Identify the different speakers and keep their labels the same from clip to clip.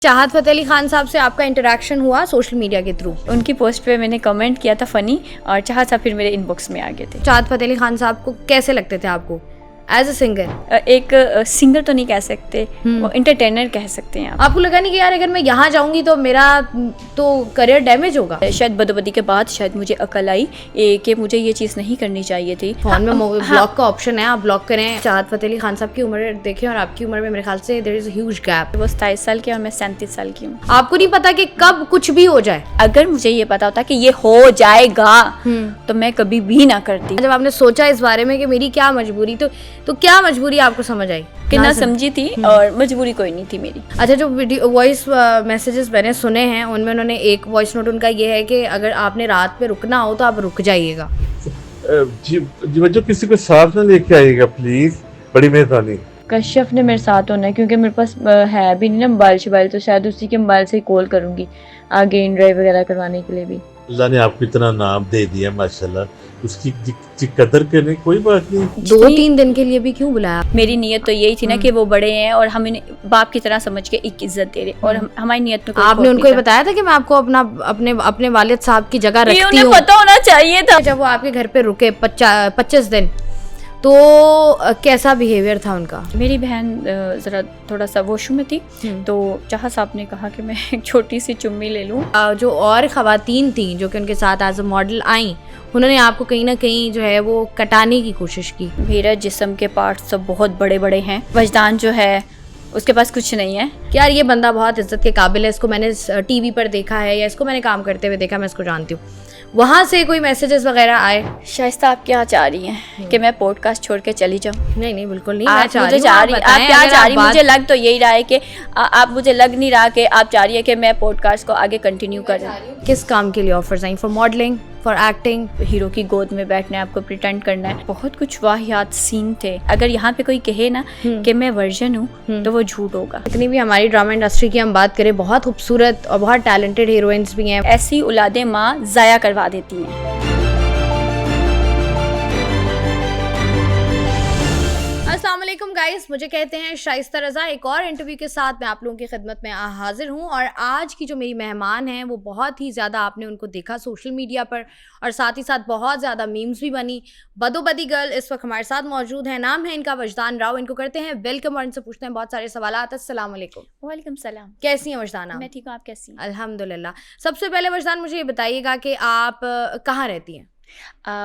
Speaker 1: चाहत फ़तेह अली खान साहब से आपका इंटरेक्शन हुआ सोशल मीडिया के थ्रू?
Speaker 2: उनकी पोस्ट पे मैंने कमेंट किया था फ़नी, और चाहत साहब फिर मेरे इनबॉक्स में आ गए थे।
Speaker 1: चाहत फ़तेह अली खान साहब को कैसे लगते थे आपको एज अ सिंगर?
Speaker 2: एक सिंगर तो नहीं कह सकते, वो एंटरटेनर कह सकते हैं आप।
Speaker 1: आपको लगा नहीं कि यार अगर मैं यहाँ जाऊंगी तो मेरा तो करियर डैमेज होगा?
Speaker 2: शायद बदोबदी के बाद शायद मुझे अकल आई कि मुझे ये चीज़ नहीं करनी चाहिए थी।
Speaker 1: फोन में ब्लॉक का ऑप्शन है, आप ब्लॉक करें। चाहत फ़तेह अली खान साहब की उम्र देखें और आपकी उम्र में मेरे ख्याल से there is a huge gap.
Speaker 2: वो 27 साल की और मैं 37 साल की हूँ।
Speaker 1: आपको नहीं पता कि कब कुछ भी हो जाए?
Speaker 2: अगर मुझे ये पता होता कि ये हो जाएगा तो मैं कभी भी ना करती।
Speaker 1: जब आपने सोचा इस बारे में कि मेरी क्या मजबूरी, तो क्या मजबूरी आपको समझ आई?
Speaker 2: कि ना समझी थी, और मजबूरी कोई नहीं थी मेरी।
Speaker 1: अच्छा, जो वीडियो वॉइस मैसेजेस मैंने सुने हैं उनमें उन्होंने एक वॉइस नोट उनका ये है कि अगर आपने रात पे रुकना हो तो आप रुक जाइएगा।
Speaker 3: जी बच्चों, किसी को साथ ना लेके आइएगा प्लीज, बड़ी मेहरबानी।
Speaker 2: कश्यप ने मेरे साथ होना है, क्योंकि मेरे पास है भी नहीं ना मोबाइल शोबाइल, तो शायद उसी के मोबाइल से कॉल करूंगी आगे इन ड्राइव वगैरह करवाने के लिए भी।
Speaker 3: अल्लाह ने आपको इतना नाम दे दिया माशाल्लाह, उसकी कदर करने कोई बात नहीं।
Speaker 1: 2-3 दिन के लिए भी क्यों बुलाया?
Speaker 2: मेरी नीयत तो यही थी ना कि वो बड़े हैं और हम इन्हें बाप की तरह समझ के एक इज्जत दे रहे, और हमारी नीयत में कोई
Speaker 1: आपने उनको ये बताया था कि मैं आपको अपने वालिद साहब की जगह रखती हूँ?
Speaker 2: उन्हें पता होना चाहिए था।
Speaker 1: जब वो आपके घर पे रुके 25 दिन, तो कैसा बिहेवियर था उनका?
Speaker 2: मेरी बहन ज़रा थोड़ा सा वॉशरूम में थी, तो चाहा साहब ने कहा कि मैं एक छोटी सी चुम्मी ले लूँ।
Speaker 1: जो और ख़वातीन थी जो कि उनके साथ एज अ मॉडल आई, उन्होंने आपको कहीं ना कहीं जो है वो कटाने की कोशिश की।
Speaker 2: मेरा जिस्म के पार्ट्स सब बहुत बड़े बड़े हैं, वजदान जो है उसके पास कुछ नहीं है।
Speaker 1: यार ये बंदा बहुत इज्जत के काबिल है, इसको मैंने टीवी पर देखा है या इसको मैंने काम करते हुए देखा, मैं इसको जानती हूँ। वहाँ से कोई मैसेजेस वगैरह आए?
Speaker 2: शाइस्ता, आप क्या चाह रही हैं कि मैं पॉडकास्ट छोड़ के चली जाऊँ?
Speaker 1: नहीं बिल्कुल नहीं।
Speaker 2: आप
Speaker 1: मैं चाह
Speaker 2: मुझे
Speaker 1: रही हूँ,
Speaker 2: चाह
Speaker 1: आप
Speaker 2: रही, आप
Speaker 1: बताएं,
Speaker 2: क्या
Speaker 1: अगर
Speaker 2: चाह
Speaker 1: आप
Speaker 2: रही?
Speaker 1: बात-
Speaker 2: मुझे लग तो यही रहा है कि आप, मुझे लग नहीं रहा कि आप चाह रही है कि मैं पॉडकास्ट को आगे कंटिन्यू करूँ।
Speaker 1: किस काम के लिए offers I? For modelling, for acting?
Speaker 2: Hero की गोद में बैठना है, आपको प्रिटेंड करना है, बहुत कुछ वाहियात सीन थे। अगर यहाँ पे कोई कहे ना कि मैं वर्जन हूँ तो वो झूठ होगा।
Speaker 1: इतनी भी हमारी ड्रामा इंडस्ट्री की हम बात करें, बहुत खूबसूरत और बहुत टैलेंटेड हीरोइंस भी हैं।
Speaker 2: ऐसी औलादें माँ ज़ाया करवा देती हैं।
Speaker 1: अस्सलाम वालेकुम गाइस, मुझे कहते हैं शाइस्ता रज़ा। एक और इंटरव्यू के साथ मैं आप लोगों की खिदमत में हाजिर हूँ, और आज की जो मेरी मेहमान हैं वो बहुत ही ज़्यादा आपने उनको देखा सोशल मीडिया पर, और साथ ही साथ बहुत ज़्यादा मीम्स भी बनी। बदोबदी गर्ल इस वक्त हमारे साथ मौजूद है। नाम है इनका वजदान राव। इनको करते हैं वेलकम और इनसे पूछते हैं बहुत सारे सवालात। अस्सलाम वालेकुम।
Speaker 2: वालेकुम सलाम।
Speaker 1: कैसी हैं वजदान आप?
Speaker 2: मैं ठीक हूँ, आप कैसी हैं?
Speaker 1: अल्हम्दुलिल्लाह। सबसे पहले वजदान मुझे ये बताइएगा कि आप कहाँ रहती हैं?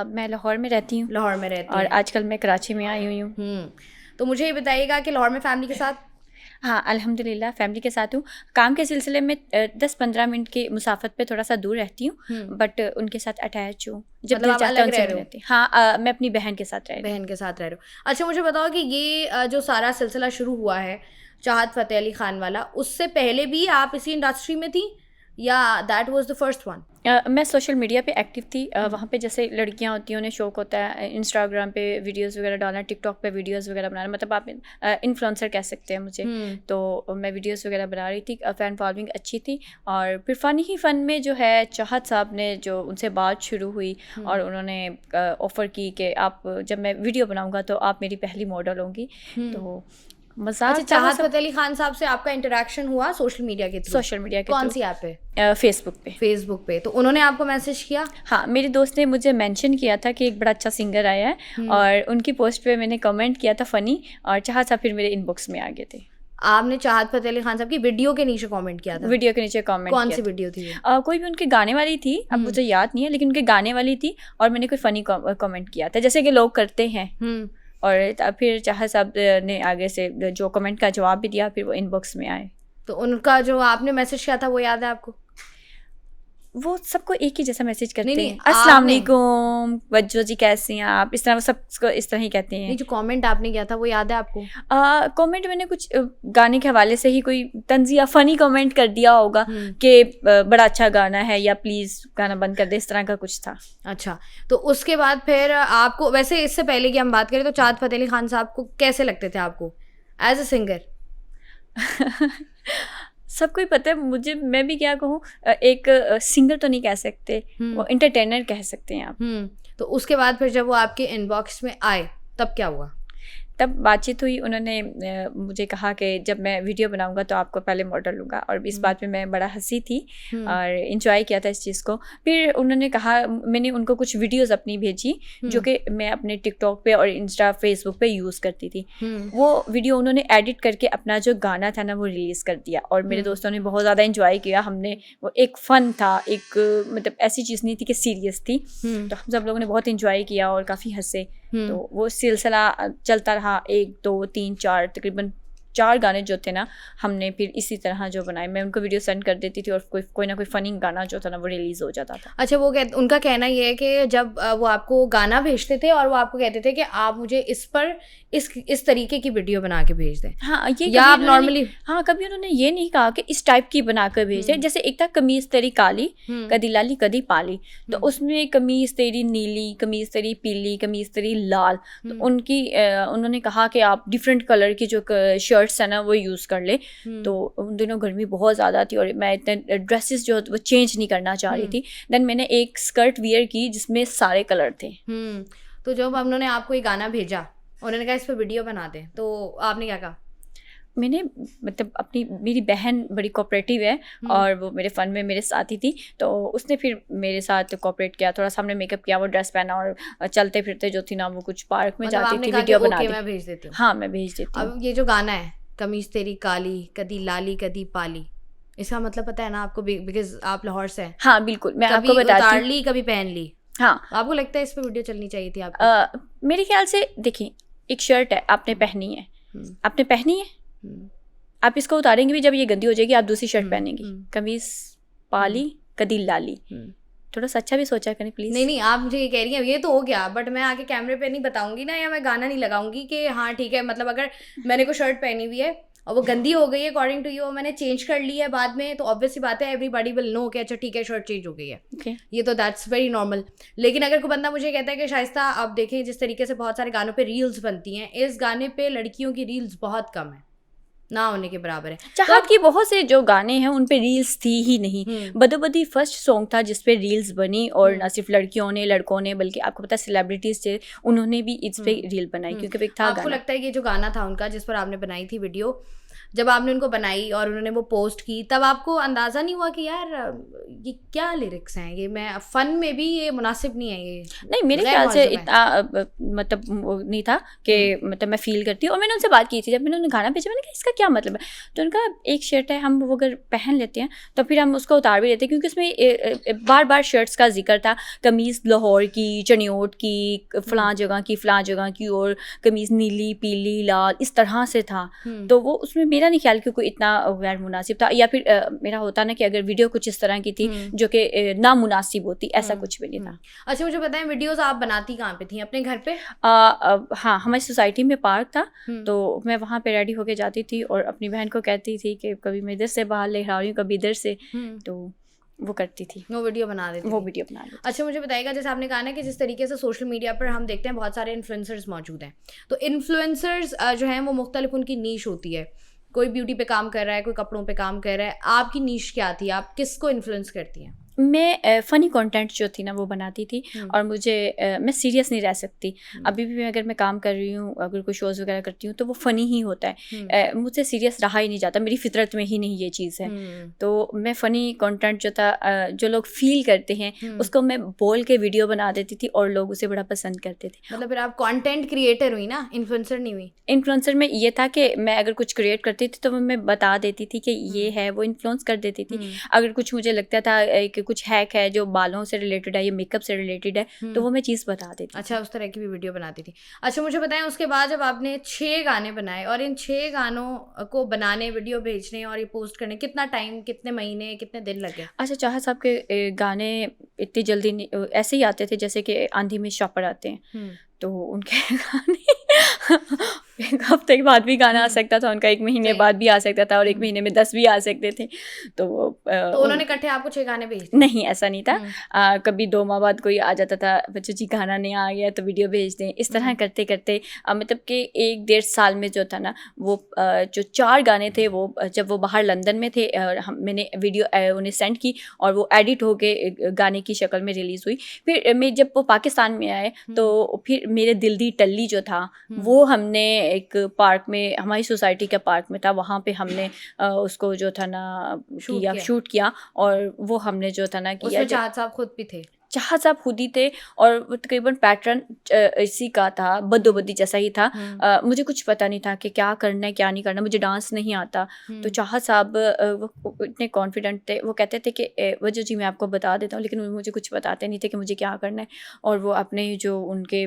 Speaker 2: मैं लाहौर में रहती हूँ।
Speaker 1: लाहौर में रहती
Speaker 2: और
Speaker 1: हैं।
Speaker 2: आजकल मैं कराची में आई हुई हूँ।
Speaker 1: तो मुझे ये बताइएगा कि लाहौर में फैमिली के साथ?
Speaker 2: हाँ, अल्हम्दुलिल्लाह फैमिली के साथ हूँ। काम के सिलसिले में 10-15 मिनट की मुसाफत पे थोड़ा सा दूर रहती हूँ, बट उनके साथ अटैच हूँ। जब
Speaker 1: मतलब आप अलग रह रहे हो?
Speaker 2: हाँ, मैं अपनी बहन के साथ रह रही हूँ।
Speaker 1: बहन के साथ रह रहे हो। अच्छा, मुझे बताओ कि ये जो सारा सिलसिला शुरू हुआ है चाहत फ़तेह अली खान वाला, उससे पहले भी आप इसी इंडस्ट्री में थी या that was the first one?
Speaker 2: मैं सोशल मीडिया पे एक्टिव थी। वहाँ पे जैसे लड़कियाँ होती हैं, उन्हें शौक होता है इंस्टाग्राम पे वीडियोस वगैरह डालना, टिकटॉक पे वीडियोस वगैरह बनाना, मतलब आप इन्फ्लुएंसर कह सकते हैं मुझे। तो मैं वीडियोस वगैरह बना रही थी, फ़ैन फॉलोइंग अच्छी थी। और फिर फ़न में जो है चाहत साहब ने जो उनसे बात शुरू हुई और उन्होंने ऑफ़र की कि आप, जब मैं वीडियो बनाऊँगा तो आप मेरी पहली मॉडल होंगी। तो मज़ाक।
Speaker 1: अच्छा, चाहत फ़तेह अली खान साहब से आपका इंटरेक्शन हुआ सोशल मीडिया के थ्रू?
Speaker 2: सोशल मीडिया के
Speaker 1: कौन
Speaker 2: थ्रू।
Speaker 1: सी ऐप पे?
Speaker 2: फेसबुक पे।
Speaker 1: तो उन्होंने आपको मैसेज किया?
Speaker 2: हाँ, मेरी दोस्त ने मुझे मेंशन किया था कि एक बड़ा अच्छा सिंगर आया है, और उनकी पोस्ट पे मैंने कमेंट किया था फ़नी, और चाहत साहब फिर मेरे इनबॉक्स में आ गए थे।
Speaker 1: आपने चाहत फ़तेह अली खान साहब की वीडियो के नीचे कमेंट किया था?
Speaker 2: वीडियो के नीचे कमेंट।
Speaker 1: कौन सी वीडियो थी?
Speaker 2: कोई भी उनके गाने वाली थी, अब मुझे याद नहीं है, लेकिन उनके गाने वाली थी, और मैंने कोई फ़नी कमेंट किया था जैसे कि लोग करते हैं। और फिर चाहत साहब ने आगे से जो कमेंट का जवाब भी दिया, फिर वो इनबॉक्स में आए।
Speaker 1: तो उनका जो आपने मैसेज किया था वो याद है आपको?
Speaker 2: वो सबको एक ही जैसा मैसेज करते
Speaker 1: नहीं,
Speaker 2: हैं, अस्सलाम वालेकुम वज्जो जी कैसी हैं आप, इस तरह वो सबको इस तरह ही कहते हैं।
Speaker 1: नहीं, जो कमेंट आपने किया था वो याद है आपको?
Speaker 2: कमेंट मैंने कुछ गाने के हवाले से ही कोई तंजिया फ़नी कमेंट कर दिया होगा कि बड़ा अच्छा गाना है, या प्लीज़ गाना बंद कर दे, इस तरह का कुछ था।
Speaker 1: अच्छा, तो उसके बाद फिर आपको, वैसे इससे पहले कि हम बात करें, तो चाहत फ़तेह अली खान साहब को कैसे लगते थे आपको एज अ सिंगर?
Speaker 2: सबको ही पता है मुझे, मैं भी क्या कहूँ, एक सिंगर तो नहीं कह सकते, वो एंटरटेनर कह सकते हैं आप।
Speaker 1: तो उसके बाद फिर जब वो आपके इनबॉक्स में आए तब क्या हुआ?
Speaker 2: तब बातचीत हुई, उन्होंने मुझे कहा कि जब मैं वीडियो बनाऊंगा तो आपको पहले मॉडल लूँगा, और इस बात पे मैं बड़ा हंसी थी और इंजॉय किया था इस चीज़ को। फिर उन्होंने कहा, मैंने उनको कुछ वीडियोस अपनी भेजी जो कि मैं अपने टिकटॉक पे और इंस्टा फेसबुक पे यूज़ करती थी। वो वीडियो उन्होंने एडिट करके अपना जो गाना था ना वो रिलीज़ कर दिया, और मेरे दोस्तों ने बहुत ज़्यादा इंजॉय किया। हमने वो एक फ़न था, एक मतलब ऐसी चीज़ नहीं थी कि सीरियस थी, तो हम सब लोगों ने बहुत इंजॉय किया और काफ़ी हंसे। तो वो सिलसिला चलता रहा, 1 2 3 4 तकरीबन 4 गाने जो थे ना हमने फिर इसी तरह जो बनाए, मैं उनको वीडियो सेंड कर देती थी और कोई ना कोई फ़नी गाना जो था ना वो रिलीज़ हो जाता था।
Speaker 1: अच्छा, वो उनका कहना ये है कि जब वो आपको गाना भेजते थे और वो आपको कहते थे कि आप मुझे इस पर इस तरीके की वीडियो बना के भेज दें,
Speaker 2: हाँ ये
Speaker 1: या आप नॉर्मली,
Speaker 2: हाँ कभी उन्होंने ये नहीं कहा कि इस टाइप की बना कर भेज दें। जैसे एक था कमीज़ तेरी काली कदी लाली कदी पाली, तो उसमें कमीज़ तेरी नीली, कमीज़ तेरी पीली, कमीज़ तेरी लाल, तो उन्होंने कहा कि आप डिफरेंट कलर की जो शर्ट्स है ना वो यूज़ कर ले। तो उन दिनों गर्मी बहुत ज़्यादा थी और मैं इतने ड्रेसेस जो वो चेंज नहीं करना चाह रही थी। देन मैंने एक स्कर्ट वियर की जिसमें सारे कलर थे।
Speaker 1: तो जब उन्होंने आपको ये गाना भेजा, उन्होंने कहा इस पर वीडियो बना दे, तो आपने क्या कहा?
Speaker 2: मैंने मतलब मेरी बहन बड़ी कोऑपरेटिव है और वो मेरे फ़न में मेरे साथ ही थी, तो उसने फिर मेरे साथ कोऑपरेट किया, थोड़ा सा हमने मेकअप किया, वो ड्रेस पहना और चलते फिरते जो थी ना वो कुछ पार्क में जाती थी, वीडियो बना दी।
Speaker 1: मैं भेज देती हूँ।
Speaker 2: हाँ मैं भेज देती हूँ।
Speaker 1: अब ये जो गाना है कमीज तेरी काली कदी लाली कदी पाली, इसका मतलब पता है ना आपको? बिकॉज आप लाहौर से हैं।
Speaker 2: हाँ बिल्कुल, मैं आपको बताती हूँ।
Speaker 1: उतार ली कभी पहन ली।
Speaker 2: हाँ,
Speaker 1: आपको लगता है इस पे वीडियो चलनी चाहिए थी आपको?
Speaker 2: मेरे ख्याल से देखिए, एक शर्ट है आपने पहनी है, आप इसको उतारेंगे भी जब ये गंदी हो जाएगी, आप दूसरी शर्ट पहनेंगी। कमीज पाली कदी लाली, थोड़ा सा अच्छा भी सोचा करें प्लीज।
Speaker 1: नहीं, आप मुझे ये कह रही हैं, ये तो हो गया, बट मैं आके कैमरे पे नहीं बताऊंगी ना, या मैं गाना नहीं लगाऊंगी कि हाँ ठीक है, मतलब अगर मैंने कोई शर्ट पहनी हुई है और वो गंदी हो गई है अकॉर्डिंग टू यू, मैंने चेंज कर ली है बाद में, तो ऑब्वियस सी बात है एवरीबॉडी विल नो कि अच्छा ठीक है शर्ट चेंज हो गई है।
Speaker 2: okay.
Speaker 1: ये तो दैट्स वेरी नॉर्मल। लेकिन अगर कोई बंदा मुझे कहता है कि शाइस्ता आप देखें जिस तरीके से बहुत सारे गानों पे रील्स बनती हैं, इस गाने पे लड़कियों की रील्स बहुत कम है, ना होने के बराबर है।
Speaker 2: चाहत की बहुत से जो गाने हैं उन पे रील्स थी ही नहीं। बदोबदी फर्स्ट सॉन्ग था जिस पे रील्स बनी, और ना सिर्फ लड़कियों ने लड़कों ने बल्कि आपको पता है सेलिब्रिटीज थे, उन्होंने भी इस पे रील बनाई क्योंकि एक था
Speaker 1: आपको
Speaker 2: गाना।
Speaker 1: लगता है ये जो गाना था उनका जिस पर आपने बनाई थी वीडियो, जब आपने उनको बनाई और उन्होंने वो पोस्ट की, तब आपको अंदाज़ा नहीं हुआ कि यार ये क्या लिरिक्स हैं, ये मैं फ़न में भी ये मुनासिब नहीं है? ये
Speaker 2: नहीं, मेरे ख्याल से इतना मतलब नहीं था कि मतलब मैं फील करती हूँ। और मैंने उनसे बात की थी, जब मैंने उन्हें गाना भेजा मैंने कहा इसका क्या मतलब है, तो उनका एक शर्ट है, हम वो अगर पहन लेते हैं तो फिर हम उसको उतार भी लेते हैं, क्योंकि उसमें बार बार शर्ट्स का जिक्र था, कमीज़ लाहौर की, चनियोट की, फ़लाँ जगह की, और कमीज़ नीली पीली लाल, इस तरह से था। तो वो उसमें मेरा नहीं ख्याल कि कोई इतना गैर मुनासिब था, या फिर मेरा होता ना कि अगर वीडियो कुछ इस तरह की थी जो कि नामुनासिब होती, ऐसा कुछ भी नहीं था।
Speaker 1: अच्छा मुझे बताएं, वीडियोस आप बनाती कहाँ पे थी? अपने घर पे?
Speaker 2: हाँ, हमारी सोसाइटी में पार्क था, तो मैं वहाँ पे रेडी होके जाती थी और अपनी बहन को कहती थी कि कभी मैं इधर से बाहर ले रहा हूँ, कभी इधर से, तो वो करती थी,
Speaker 1: वो वीडियो बना देती थी। अच्छा मुझे बताइएगा, जैसे आपने कहा ना कि जिस तरीके से सोशल मीडिया पर हम देखते हैं बहुत सारे इन्फ्लुएंसर्स मौजूद हैं, तो इन्फ्लुएंसर्स जो हैं वो मुख्तलिफ उनकी नीश होती है, कोई ब्यूटी पे काम कर रहा है, कोई कपड़ों पे काम कर रहा है। आपकी नीश क्या थी? आप किसको इन्फ्लुएंस करती हैं?
Speaker 2: मैं फ़नी कंटेंट जो थी ना वो बनाती थी, और मुझे मैं सीरियस नहीं रह सकती। अभी भी अगर मैं काम कर रही हूँ, अगर कोई शोज़ वगैरह करती हूँ तो वो फ़नी ही होता है, मुझसे सीरियस रहा ही नहीं जाता, मेरी फितरत में ही नहीं ये चीज़ है। तो मैं फ़नी कंटेंट जो था, जो लोग फील करते हैं उसको मैं बोल के वीडियो बना देती थी और लोग उसे बड़ा पसंद करते थे।
Speaker 1: मतलब फिर आप कंटेंट क्रिएटर हुई ना, इन्फ्लुएंसर नहीं हुई?
Speaker 2: इन्फ्लुएंसर में ये था कि मैं अगर कुछ क्रिएट करती थी तो मैं बता देती थी कि ये है, वो इन्फ्लुएंस कर देती थी। अगर कुछ मुझे लगता था कि कुछ हैक है जो बालों से रिलेटेड है या मेकअप से रिलेटेड है, तो वो मैं चीज़ बता देती थी।
Speaker 1: अच्छा, उस तरह की भी वीडियो बनाती थी। अच्छा मुझे बताएं, उसके बाद जब आपने 6 गाने बनाए और इन 6 गानों को बनाने, वीडियो भेजने और ये पोस्ट करने कितना टाइम, कितने महीने, कितने दिन लगे?
Speaker 2: अच्छा, चाहत साहब के गाने इतनी जल्दी ऐसे ही आते थे जैसे कि आंधी में शॉपर आते हैं, तो उनके गाने एक हफ्ते के बाद भी गाना आ सकता था उनका, 1 महीने बाद भी आ सकता था, और 1 महीने में 10 भी आ सकते थे। तो
Speaker 1: उन्होंने इकट्ठे आपको 6 गाने भेज दिए?
Speaker 2: नहीं, ऐसा नहीं था। कभी 2 माह बाद कोई आ जाता था, बच्चों जी गाना नहीं आ गया तो वीडियो भेज दें, इस तरह करते करते मतलब कि 1-1.5 साल में जो था ना वो जो 4 गाने थे वो जब वो बाहर लंदन में थे, मैंने वीडियो उन्हें सेंड की और वो एडिट होके गाने की शक्ल में रिलीज़ हुई। फिर मैं जब वो पाकिस्तान में आए तो फिर मेरे दिल दी टल्ली जो था वो वो हमने एक पार्क में, हमारी सोसाइटी के पार्क में था, वहाँ पे हमने उसको जो था ना शूट किया और वो हमने जो था ना किया।
Speaker 1: उसमें चाहत साहब खुद भी थे?
Speaker 2: चाहत साहब खुद ही थे और वो तकरीबन पैटर्न इसी का था, बद्दोबद्दी जैसा ही था। मुझे कुछ पता नहीं था कि क्या करना है क्या नहीं करना, मुझे डांस नहीं आता। तो चाहत साहब वो इतने कॉन्फिडेंट थे, वो कहते थे कि वजह जी मैं आपको बता देता हूँ, लेकिन मुझे कुछ बताते नहीं थे कि मुझे क्या करना है। और वो अपने जो उनके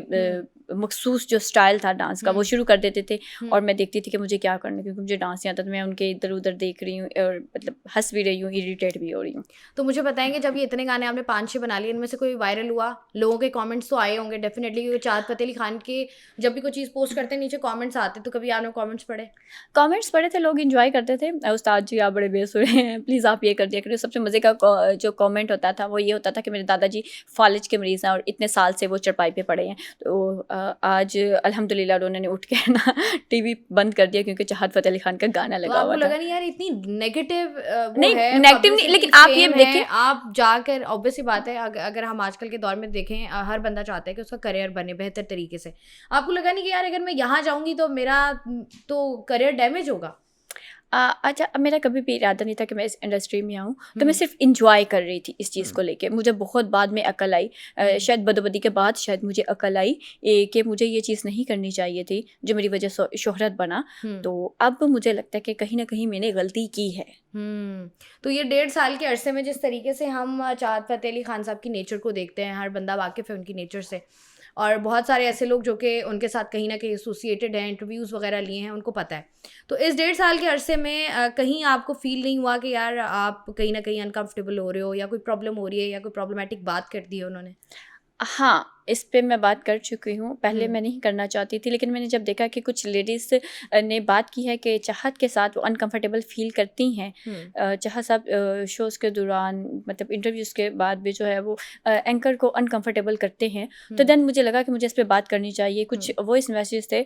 Speaker 2: मखसूस जो स्टाइल था डांस का वो शुरू कर देते थे और मैं देखती थी कि मुझे क्या करना है, क्योंकि मुझे डांस नहीं आता। तो मैं उनके इधर उधर देख रही हूँ और मतलब हंस भी रही हूँ, इरिटेट भी हो रही हूँ।
Speaker 1: तो मुझे बताएंगे, जब ये इतने गाने आपने 5-6 बना लिए, इनमें से कोई वायरल हुआ? लोगों के कमेंट्स तो आए होंगे डेफिनेटली, क्योंकि चाहत फ़तेह अली खान के जब भी कोई चीज़ पोस्ट करते हैं नीचे कमेंट्स आते, तो कभी आपने कमेंट्स पढ़े?
Speaker 2: कमेंट्स पढ़े थे, लोग एंजॉय करते थे, उस्ताद जी आप बड़े बेसुरे हैं, प्लीज़ आप ये कर दिया करिए। सबसे मज़े का जो कमेंट होता था वो ये होता था कि मेरे दादाजी फालिज के मरीज़ हैं और इतने साल से वो चरपाई पे पड़े हैं। तो आज अल्हम्दुलिल्लाह उन्होंने उठ के ना टीवी बंद कर दिया क्योंकि चाहत फ़तेह अली खान का गाना लगा हुआ था।
Speaker 1: आपको लगा नहीं यार इतनी नेगेटिव
Speaker 2: नहीं, नेगेटिव नहीं, लेकिन आप ये देखिए,
Speaker 1: आप जाकर ऑब्वियस ही बात है, अगर हम आजकल के दौर में देखें, हर बंदा चाहता है कि उसका करियर बने बेहतर तरीके से। आपको लगा नहीं कि यार अगर मैं यहाँ जाऊंगी तो मेरा तो करियर डैमेज होगा?
Speaker 2: अच्छा, मेरा कभी भी इरादा नहीं था कि मैं इस इंडस्ट्री में आऊँ, तो मैं सिर्फ इंजॉय कर रही थी इस चीज़ को लेके। मुझे बहुत बाद में अकल आई, शायद बदोबदी के बाद शायद मुझे अकल आई कि मुझे ये चीज़ नहीं करनी चाहिए थी जो मेरी वजह से शोहरत बना। तो अब मुझे लगता है कि कहीं ना कहीं मैंने गलती की है।
Speaker 1: तो ये 1.5 साल के अरसे में जिस तरीके से हम चाहत फ़तेह अली खान साहब की नेचर को देखते हैं, हर बंदा वाकिफ़ है उनकी नेचर से, और बहुत सारे ऐसे लोग जो कि उनके साथ कहीं ना कहीं एसोसिएटेड हैं, इंटरव्यूज़ वगैरह लिए हैं, उनको पता है। तो इस 1.5 साल के अरसे में कहीं आपको फील नहीं हुआ कि यार आप कहीं ना कहीं अनकंफर्टेबल हो रहे हो, या कोई प्रॉब्लम हो रही है, या कोई प्रॉब्लमेटिक बात कर दी है उन्होंने?
Speaker 2: हाँ, इस पे मैं बात कर चुकी हूँ। पहले मैं नहीं करना चाहती थी, लेकिन मैंने जब देखा कि कुछ लेडीज़ ने बात की है कि चाहत के साथ वो अनकंफर्टेबल फ़ील करती हैं। चाहत साहब शोज़ के दौरान, मतलब इंटरव्यूज़ के बाद भी जो है वो एंकर को अनकंफर्टेबल करते हैं। तो देन मुझे लगा कि मुझे इस पे बात करनी चाहिए। कुछ वॉइस मैसेज थे,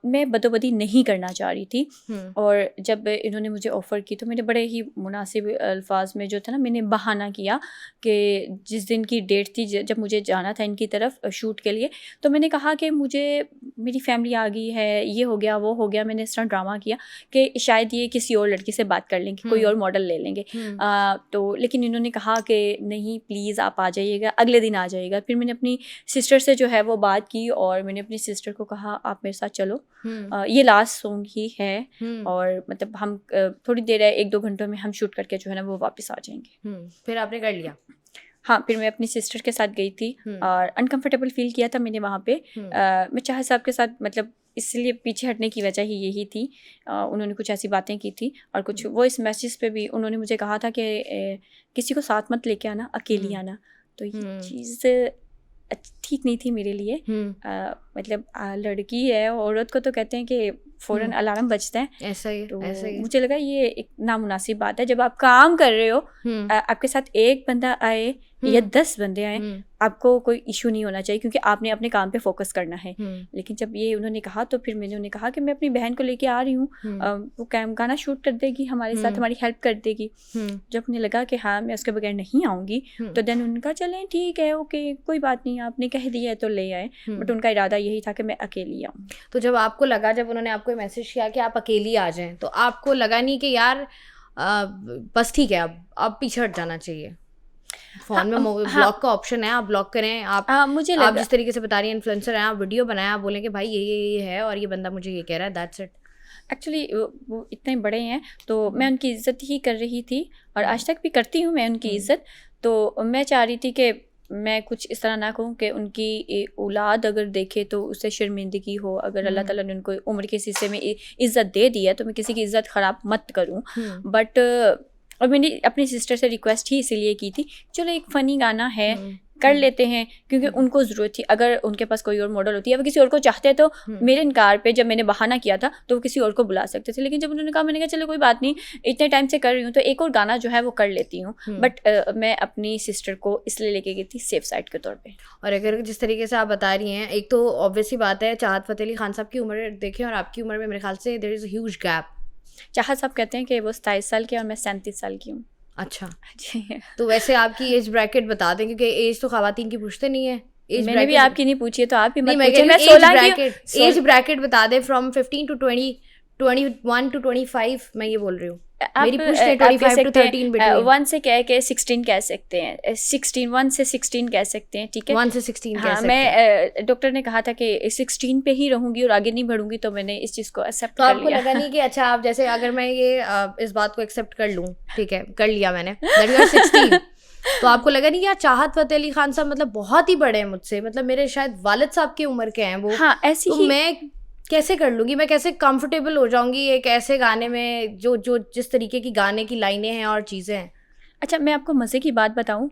Speaker 2: मैं बदोबदी नहीं करना चाह रही थी। और जब इन्होंने मुझे ऑफ़र की तो मैंने बड़े ही मुनासिब अल्फाज में जो था ना, मैंने बहाना किया कि जिस दिन की डेट थी जब मुझे जाना था इनकी तरफ शूट के लिए, तो मैंने कहा कि मुझे मेरी फैमिली आ गई है, ये हो गया वो हो गया। मैंने इस तरह ड्रामा किया कि शायद ये किसी और लड़की से बात कर लेंगे, कोई और मॉडल ले लेंगे। तो लेकिन इन्होंने कहा कि नहीं, प्लीज़ आप आ जाइएगा, अगले दिन आ जाइएगा। फिर मैंने अपनी सिस्टर से जो है वो बात की और मैंने अपनी सिस्टर को कहा आप मेरे साथ चलो, ये लास्ट सॉन्ग ही है और मतलब हम थोड़ी देर है, 1-2 घंटों में हम शूट करके जो है ना वो वापस आ जाएंगे।
Speaker 1: फिर आपने कर लिया?
Speaker 2: हाँ, फिर मैं अपनी सिस्टर के साथ गई थी और अनकंफर्टेबल फील किया था मैंने वहाँ पे। मैं चाहत साहब के साथ, मतलब इसलिए पीछे हटने की वजह ही यही थी, उन्होंने कुछ ऐसी बातें की थी और कुछ वॉइस मैसेज पे भी उन्होंने मुझे कहा था कि किसी को साथ मत लेके आना, अकेली आना। तो ये चीज़ ठीक नहीं थी मेरे लिए। मतलब लड़की है, औरत को तो कहते हैं कि फ़ौरन अलार्म बजता है,
Speaker 1: ऐसा ही।
Speaker 2: तो मुझे लगा ये एक नामुनासिब बात है। जब आप काम कर रहे हो, आपके साथ एक बंदा आए या 10 बंदे आए, आपको कोई इशू नहीं होना चाहिए क्योंकि आपने अपने काम पे फोकस करना है। लेकिन जब ये उन्होंने कहा तो फिर मैंने उन्हें कहा कि मैं अपनी बहन को लेके आ रही हूँ, वो गाना शूट कर देगी हमारे साथ, हमारी हेल्प कर देगी। जब उन्हें लगा कि हाँ मैं उसके बगैर नहीं आऊँगी, तो देन उन्होंने कहा चलें ठीक है, ओके, कोई बात नहीं, आपने कह दिया है तो ले आए। बट उनका इरादा यही था कि मैं अकेली आऊँ।
Speaker 1: तो जब आपको लगा, जब उन्होंने आपको मैसेज किया कि आप अकेली आ जाएं, तो आपको लगा नहीं कि यार बस ठीक है, अब पीछे हट जाना चाहिए? फोन में ब्लॉक का ऑप्शन है, आप ब्लॉक करें। मुझे आप जिस तरीके से बता रही हैं, इन्फ्लुएंसर हैं, आप वीडियो बनाएं, आप बोलें कि भाई ये है और ये बंदा मुझे ये कह रहा है, दैट्स इट।
Speaker 2: एक्चुअली वो इतने बड़े हैं तो मैं उनकी इज़्ज़त ही कर रही थी और आज तक भी करती हूँ मैं उनकी इज़्ज़त। तो मैं चाह रही थी कि मैं कुछ इस तरह ना कहूँ कि उनकी औलाद अगर देखे तो उससे शर्मिंदगी हो। अगर अल्लाह ताला ने उनको उम्र के हिस्से में इज़्ज़त दे दी है तो मैं किसी की इज़्ज़त ख़राब मत करूँ। बट और मैंने अपनी सिस्टर से रिक्वेस्ट ही इसीलिए की थी, चलो एक फ़नी गाना है, कर लेते हैं, क्योंकि उनको ज़रूरत थी। अगर उनके पास कोई और मॉडल होती है, वो किसी और को चाहते तो मेरे इनकार पे जब मैंने बहाना किया था तो वो किसी और को बुला सकते थे। लेकिन जब उन्होंने कहा, मैंने कहा चलो कोई बात नहीं, इतने टाइम से कर रही हूँ तो एक और गाना जो है वो कर लेती हूँ। बट मैं अपनी सिस्टर को इसलिए लेके गई थी सेफ साइड के तौर पर।
Speaker 1: और अगर जिस तरीके से आप बता रही हैं, एक तो ऑब्वियस ही बात है, चाहत फ़तेह अली खान साहब की उम्र देखें और आपकी उम्र में मेरे ख्याल से there is a huge gap.
Speaker 2: Chahat साहब कहते हैं कि वो 27 साल की और मैं 37 साल की हूँ।
Speaker 1: अच्छा जी। तो वैसे आपकी एज ब्रैकेट बता दें, क्योंकि एज तो ख़वातीन की पूछते नहीं है।
Speaker 2: मैंने भी आपकी नहीं पूछी है तो आप ही मत
Speaker 1: नहीं,
Speaker 2: पूछिए। मैं
Speaker 1: एज ब्रैकेट बता दे फ्रॉम 15 to 20, 21 to 25, मैं ये बोल रही हूँ। मेरी पूछ रहे 25 to 13 बिटवीन।
Speaker 2: 1 से कह के 16 कह सकते हैं, 16 1 से 16 कह सकते हैं, ठीक है।
Speaker 1: 1 से 16 कह
Speaker 2: हाँ,
Speaker 1: सकते हैं।
Speaker 2: मैं डॉक्टर ने कहा था कि 16 पे ही रहूंगी और आगे नहीं बढ़ूंगी, तो मैंने इस चीज़ को एक्सेप्ट
Speaker 1: तो
Speaker 2: कर
Speaker 1: आपको
Speaker 2: लिया।
Speaker 1: लगा नहीं कि अच्छा आप जैसे अगर मैं ये इस बात को एक्सेप्ट कर लूँ, ठीक है, कर लिया मैंने, दैट यू आर 16, तो आपको लगा नहीं कि यार चाहत फतेह अली खान साहब मतलब बहुत ही बड़े हैं मुझसे, मतलब मेरे शायद वालिद साहब की उम्र के हैं वो,
Speaker 2: हाँ ऐसी
Speaker 1: तो
Speaker 2: ही
Speaker 1: मैं कैसे कर लूंगी, मैं कैसे कंफर्टेबल हो जाऊंगी एक ऐसे गाने में जो जिस तरीके की गाने की लाइनें हैं और चीज़ें हैं।
Speaker 2: अच्छा, मैं आपको मज़े की बात बताऊं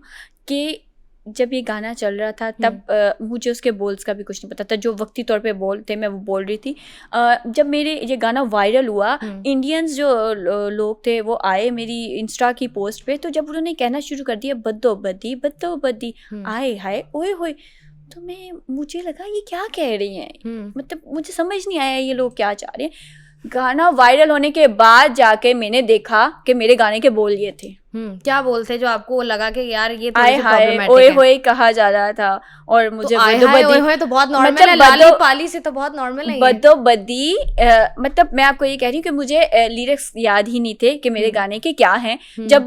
Speaker 2: कि जब ये गाना चल रहा था तब मुझे उसके बोल्स का भी कुछ नहीं पता था। जो वक्ती तौर पे बोल थे मैं वो बोल रही थी। जब मेरे ये गाना वायरल हुआ, इंडियंस जो लोग थे वो आए मेरी इंस्टा की पोस्ट पे, तो जब उन्होंने कहना शुरू कर दिया बद्दो बद्दी बद्दो बद्दी, आए हाय ओए होए, तो मुझे लगा ये क्या कह रही हैं, मतलब मुझे समझ नहीं आया ये लोग क्या चाह रहे हैं। गाना वायरल होने के बाद जाके मैंने देखा कि मेरे गाने के बोल ये थे।
Speaker 1: क्या बोलते जो आपको लगा कि यार ये
Speaker 2: आए हाय ओए होए कहा जा रहा था, और मुझे
Speaker 1: तो आए हाय ओए होए तो बहुत नॉर्मल
Speaker 2: मतलब
Speaker 1: है, लाली पाली से तो बहुत नॉर्मल है।
Speaker 2: बद्दो बद्दी मतलब मैं आपको ये कह रही हूँ कि मुझे लिरिक्स याद ही नहीं थे कि मेरे गाने के क्या हैं। जब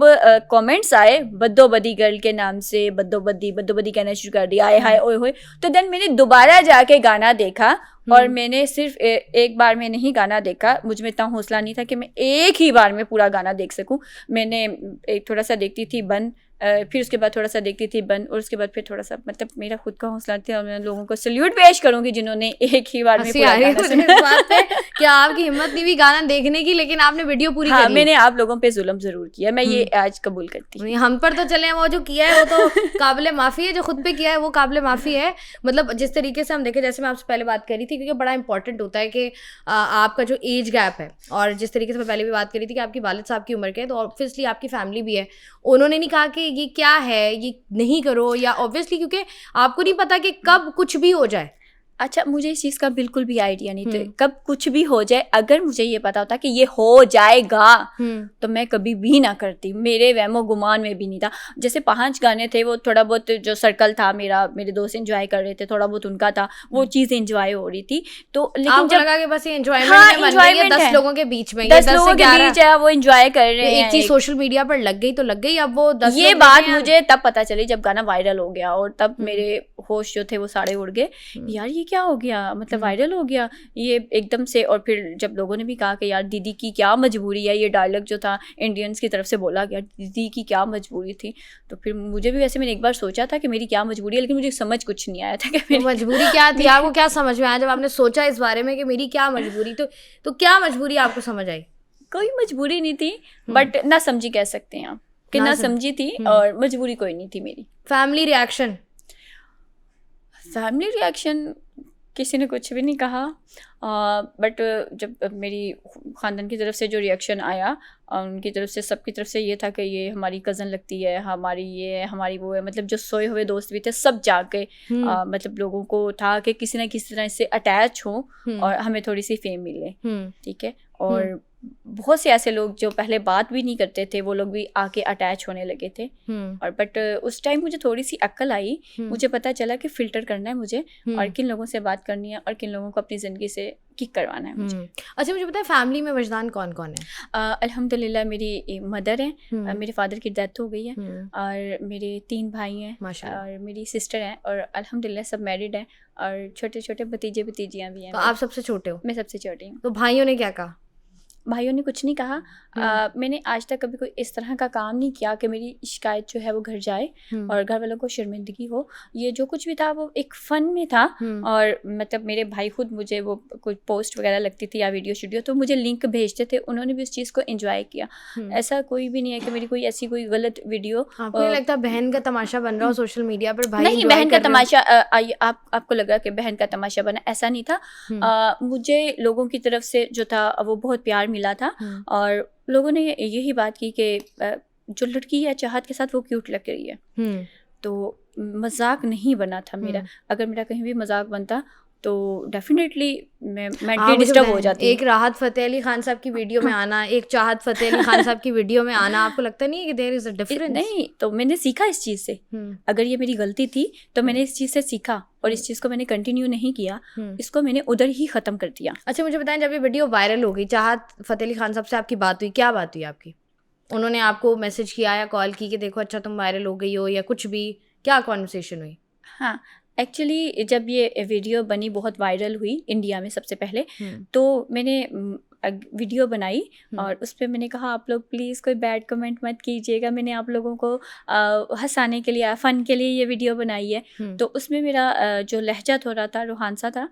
Speaker 2: कमेंट्स आए बद्दो बद्दी गर्ल के नाम से, बद्दो बद्दी कहना शुरू कर दिया, आए हाय ओए होए, तो देन मैंने दोबारा जाके गाना देखा, और मैंने सिर्फ एक बार में नहीं गाना देखा, मुझ में इतना हौसला नहीं था कि मैं एक ही बार में पूरा गाना देख सकूं। मैंने एक थोड़ा सा देखती थी बंद, फिर उसके बाद थोड़ा सा देखती थी बंद, और उसके बाद फिर थोड़ा सा, मतलब मेरा खुद का हौसला था, और मैं लोगों को सैल्यूट पेश करूंगी जिन्होंने एक ही बार में पूरा गाना सुना।
Speaker 1: इस बात पे कि आपकी हिम्मत नहीं हुई गाना देखने की, लेकिन आपने वीडियो पूरी
Speaker 2: हाँ,
Speaker 1: करी।
Speaker 2: मैंने आप लोगों पे जुल्म जरूर किया, मैं ये आज कबूल करती हूँ।
Speaker 1: हम पर तो चले, वो जो किया है वो तो काबिले माफ़ी है, जो खुद पे किया है वो काबिले माफ़ी है। मतलब जिस तरीके से हम देखें, जैसे मैं आपसे पहले बात करी थी, क्योंकि बड़ा इंपॉर्टेंट होता है कि आपका जो एज गैप है, और जिस तरीके से मैं पहले भी बात करी थी कि आपकी वालिद साहब की उम्र के, तो ऑब्वियसली आपकी फैमिली भी है, उन्होंने नहीं कहा कि ये क्या है, ये नहीं करो, या ऑब्वियसली क्योंकि आपको नहीं पता कि कब कुछ भी हो जाए।
Speaker 2: अच्छा, मुझे इस चीज़ का बिल्कुल भी आइडिया नहीं था कब कुछ भी हो जाए। अगर मुझे ये पता होता कि ये हो जाएगा तो मैं कभी भी ना करती, मेरे वहमो गुमान में भी नहीं था। जैसे 5 गाने थे, वो थोड़ा बहुत जो सर्कल था मेरा, मेरे दोस्त एंजॉय कर रहे थे, थोड़ा बहुत उनका था, वो चीज़ एंजॉय हो रही थी। तो लेकिन जब
Speaker 1: लगा कि बस ये एंजॉयमेंट है 10 लोगों के बीच में,
Speaker 2: 10 लोगों के बीच है, वो एंजॉय कर रहे हैं,
Speaker 1: एक चीज सोशल मीडिया पर लग गई तो लग गई। अब वो 10
Speaker 2: ये बात मुझे तब पता चली जब गाना वायरल हो गया, और तब मेरे होश जो थे वो सारे उड़ गए। यार ये क्या हो गया, मतलब वायरल हो गया ये एकदम से। और फिर जब लोगों ने भी कहा कि यार दीदी की क्या मजबूरी है, ये डायलॉग जो था इंडियंस की तरफ से बोला गया, दीदी की क्या मजबूरी थी, तो फिर मुझे भी वैसे मैंने एक बार सोचा था कि मेरी क्या मजबूरी है, लेकिन मुझे समझ कुछ नहीं आया था कि मेरी
Speaker 1: मजबूरी क्या थी। आपको क्या समझ में आया जब आपने सोचा इस बारे में कि मेरी क्या मजबूरी, तो क्या मजबूरी आपको समझ आई?
Speaker 2: कोई मजबूरी नहीं थी, बट ना समझी कह सकते हैं आप कि ना समझी थी, और मजबूरी कोई नहीं थी मेरी।
Speaker 1: फैमिली
Speaker 2: रिएक्शन किसी ने कुछ भी नहीं कहा, बट जब मेरी ख़ानदान की तरफ से जो रिएक्शन आया, उनकी तरफ से, सबकी तरफ से ये था कि ये हमारी कज़न लगती है, हमारी ये है, हमारी वो है, मतलब जो सोए हुए दोस्त भी थे सब जाके मतलब लोगों को था कि किसी ना किसी तरह से अटैच हो और हमें थोड़ी सी फेम मिले, ठीक है। और बहुत से ऐसे लोग जो पहले बात भी नहीं करते थे, वो लोग भी आके अटैच होने लगे थे। और बट उस टाइम मुझे थोड़ी सी अक्ल आई, मुझे पता चला कि फ़िल्टर करना है मुझे, और किन लोगों से बात करनी है और किन लोगों को अपनी ज़िंदगी से किक करवाना है मुझे।
Speaker 1: अच्छा, मुझे पता है फैमिली में वजदान कौन कौन है?
Speaker 2: अल्हम्दुलिल्लाह मेरी मदर हैं, मेरे फादर की डेथ हो गई है, और मेरे 3 भाई हैं, और मेरी सिस्टर हैं, और अल्हम्दुलिल्लाह सब मैरिड हैं, और छोटे छोटे भतीजे भतीजियाँ भी हैं।
Speaker 1: तो आप सबसे छोटे हो?
Speaker 2: मैं सबसे छोटी हूँ।
Speaker 1: तो भाइयों ने क्या कहा?
Speaker 2: भाइयों ने कुछ नहीं कहा। मैंने आज तक कभी कोई इस तरह का काम नहीं किया कि मेरी शिकायत जो है वो घर जाए और घर वालों को शर्मिंदगी हो। ये जो कुछ भी था वो एक फ़न में था, और मतलब मेरे भाई खुद मुझे वो कोई पोस्ट वगैरह लगती थी या वीडियो तो मुझे लिंक भेजते थे, उन्होंने भी उस चीज़ को एंजॉय किया। ऐसा कोई भी नहीं है कि मेरी कोई ऐसी कोई गलत वीडियो।
Speaker 1: आपको नहीं लगता बहन का तमाशा बन रहा हो सोशल मीडिया पर? भाई
Speaker 2: नहीं, बहन का तमाशा आपको लग रहा कि बहन का तमाशा बना, ऐसा नहीं था। मुझे लोगों की तरफ से जो था वो बहुत प्यार मिला था, और लोगों ने यही बात की कि जो लड़की है चाहत के साथ वो क्यूट लग रही है। तो मजाक नहीं बना था मेरा। अगर मेरा कहीं भी मजाक बनता तो डेफिनेटली मैं
Speaker 1: हाँ,
Speaker 2: मेंटली
Speaker 1: मुझे
Speaker 2: डिस्टर्ब हो
Speaker 1: बताएं,
Speaker 2: जाती हूँ।
Speaker 1: एक राहत फ़तेह अली खान साहब की वीडियो में आना, एक चाहत फ़तेह अली खान साहब की वीडियो में आना, आपको लगता नहीं है कि देयर इज़ अ डिफरेंस?
Speaker 2: नहीं, तो मैंने सीखा इस चीज़ से। अगर ये मेरी गलती थी तो मैंने इस चीज़ से सीखा और इस चीज़ को मैंने कंटिन्यू नहीं किया, इसको मैंने उधर ही ख़त्म कर दिया।
Speaker 1: अच्छा, मुझे बताएं, जब ये वीडियो वायरल हो गई, चाहत फ़तेह अली खान साहब से आपकी बात हुई, क्या बात हुई आपकी? उन्होंने आपको मैसेज किया या कॉल की कि देखो अच्छा तुम वायरल हो गई हो, या कुछ भी, क्या कॉन्वर्सेशन हुई?
Speaker 2: हाँ, एक्चुअली जब ये वीडियो बनी, बहुत वायरल हुई इंडिया में सबसे पहले, तो मैंने वीडियो बनाई और उस पर मैंने कहा आप लोग प्लीज़ कोई बैड कमेंट मत कीजिएगा, मैंने आप लोगों को हंसाने के लिए, फ़न के लिए ये वीडियो बनाई है। तो उसमें मेरा जो लहजा थोड़ा था, रूहानसा था,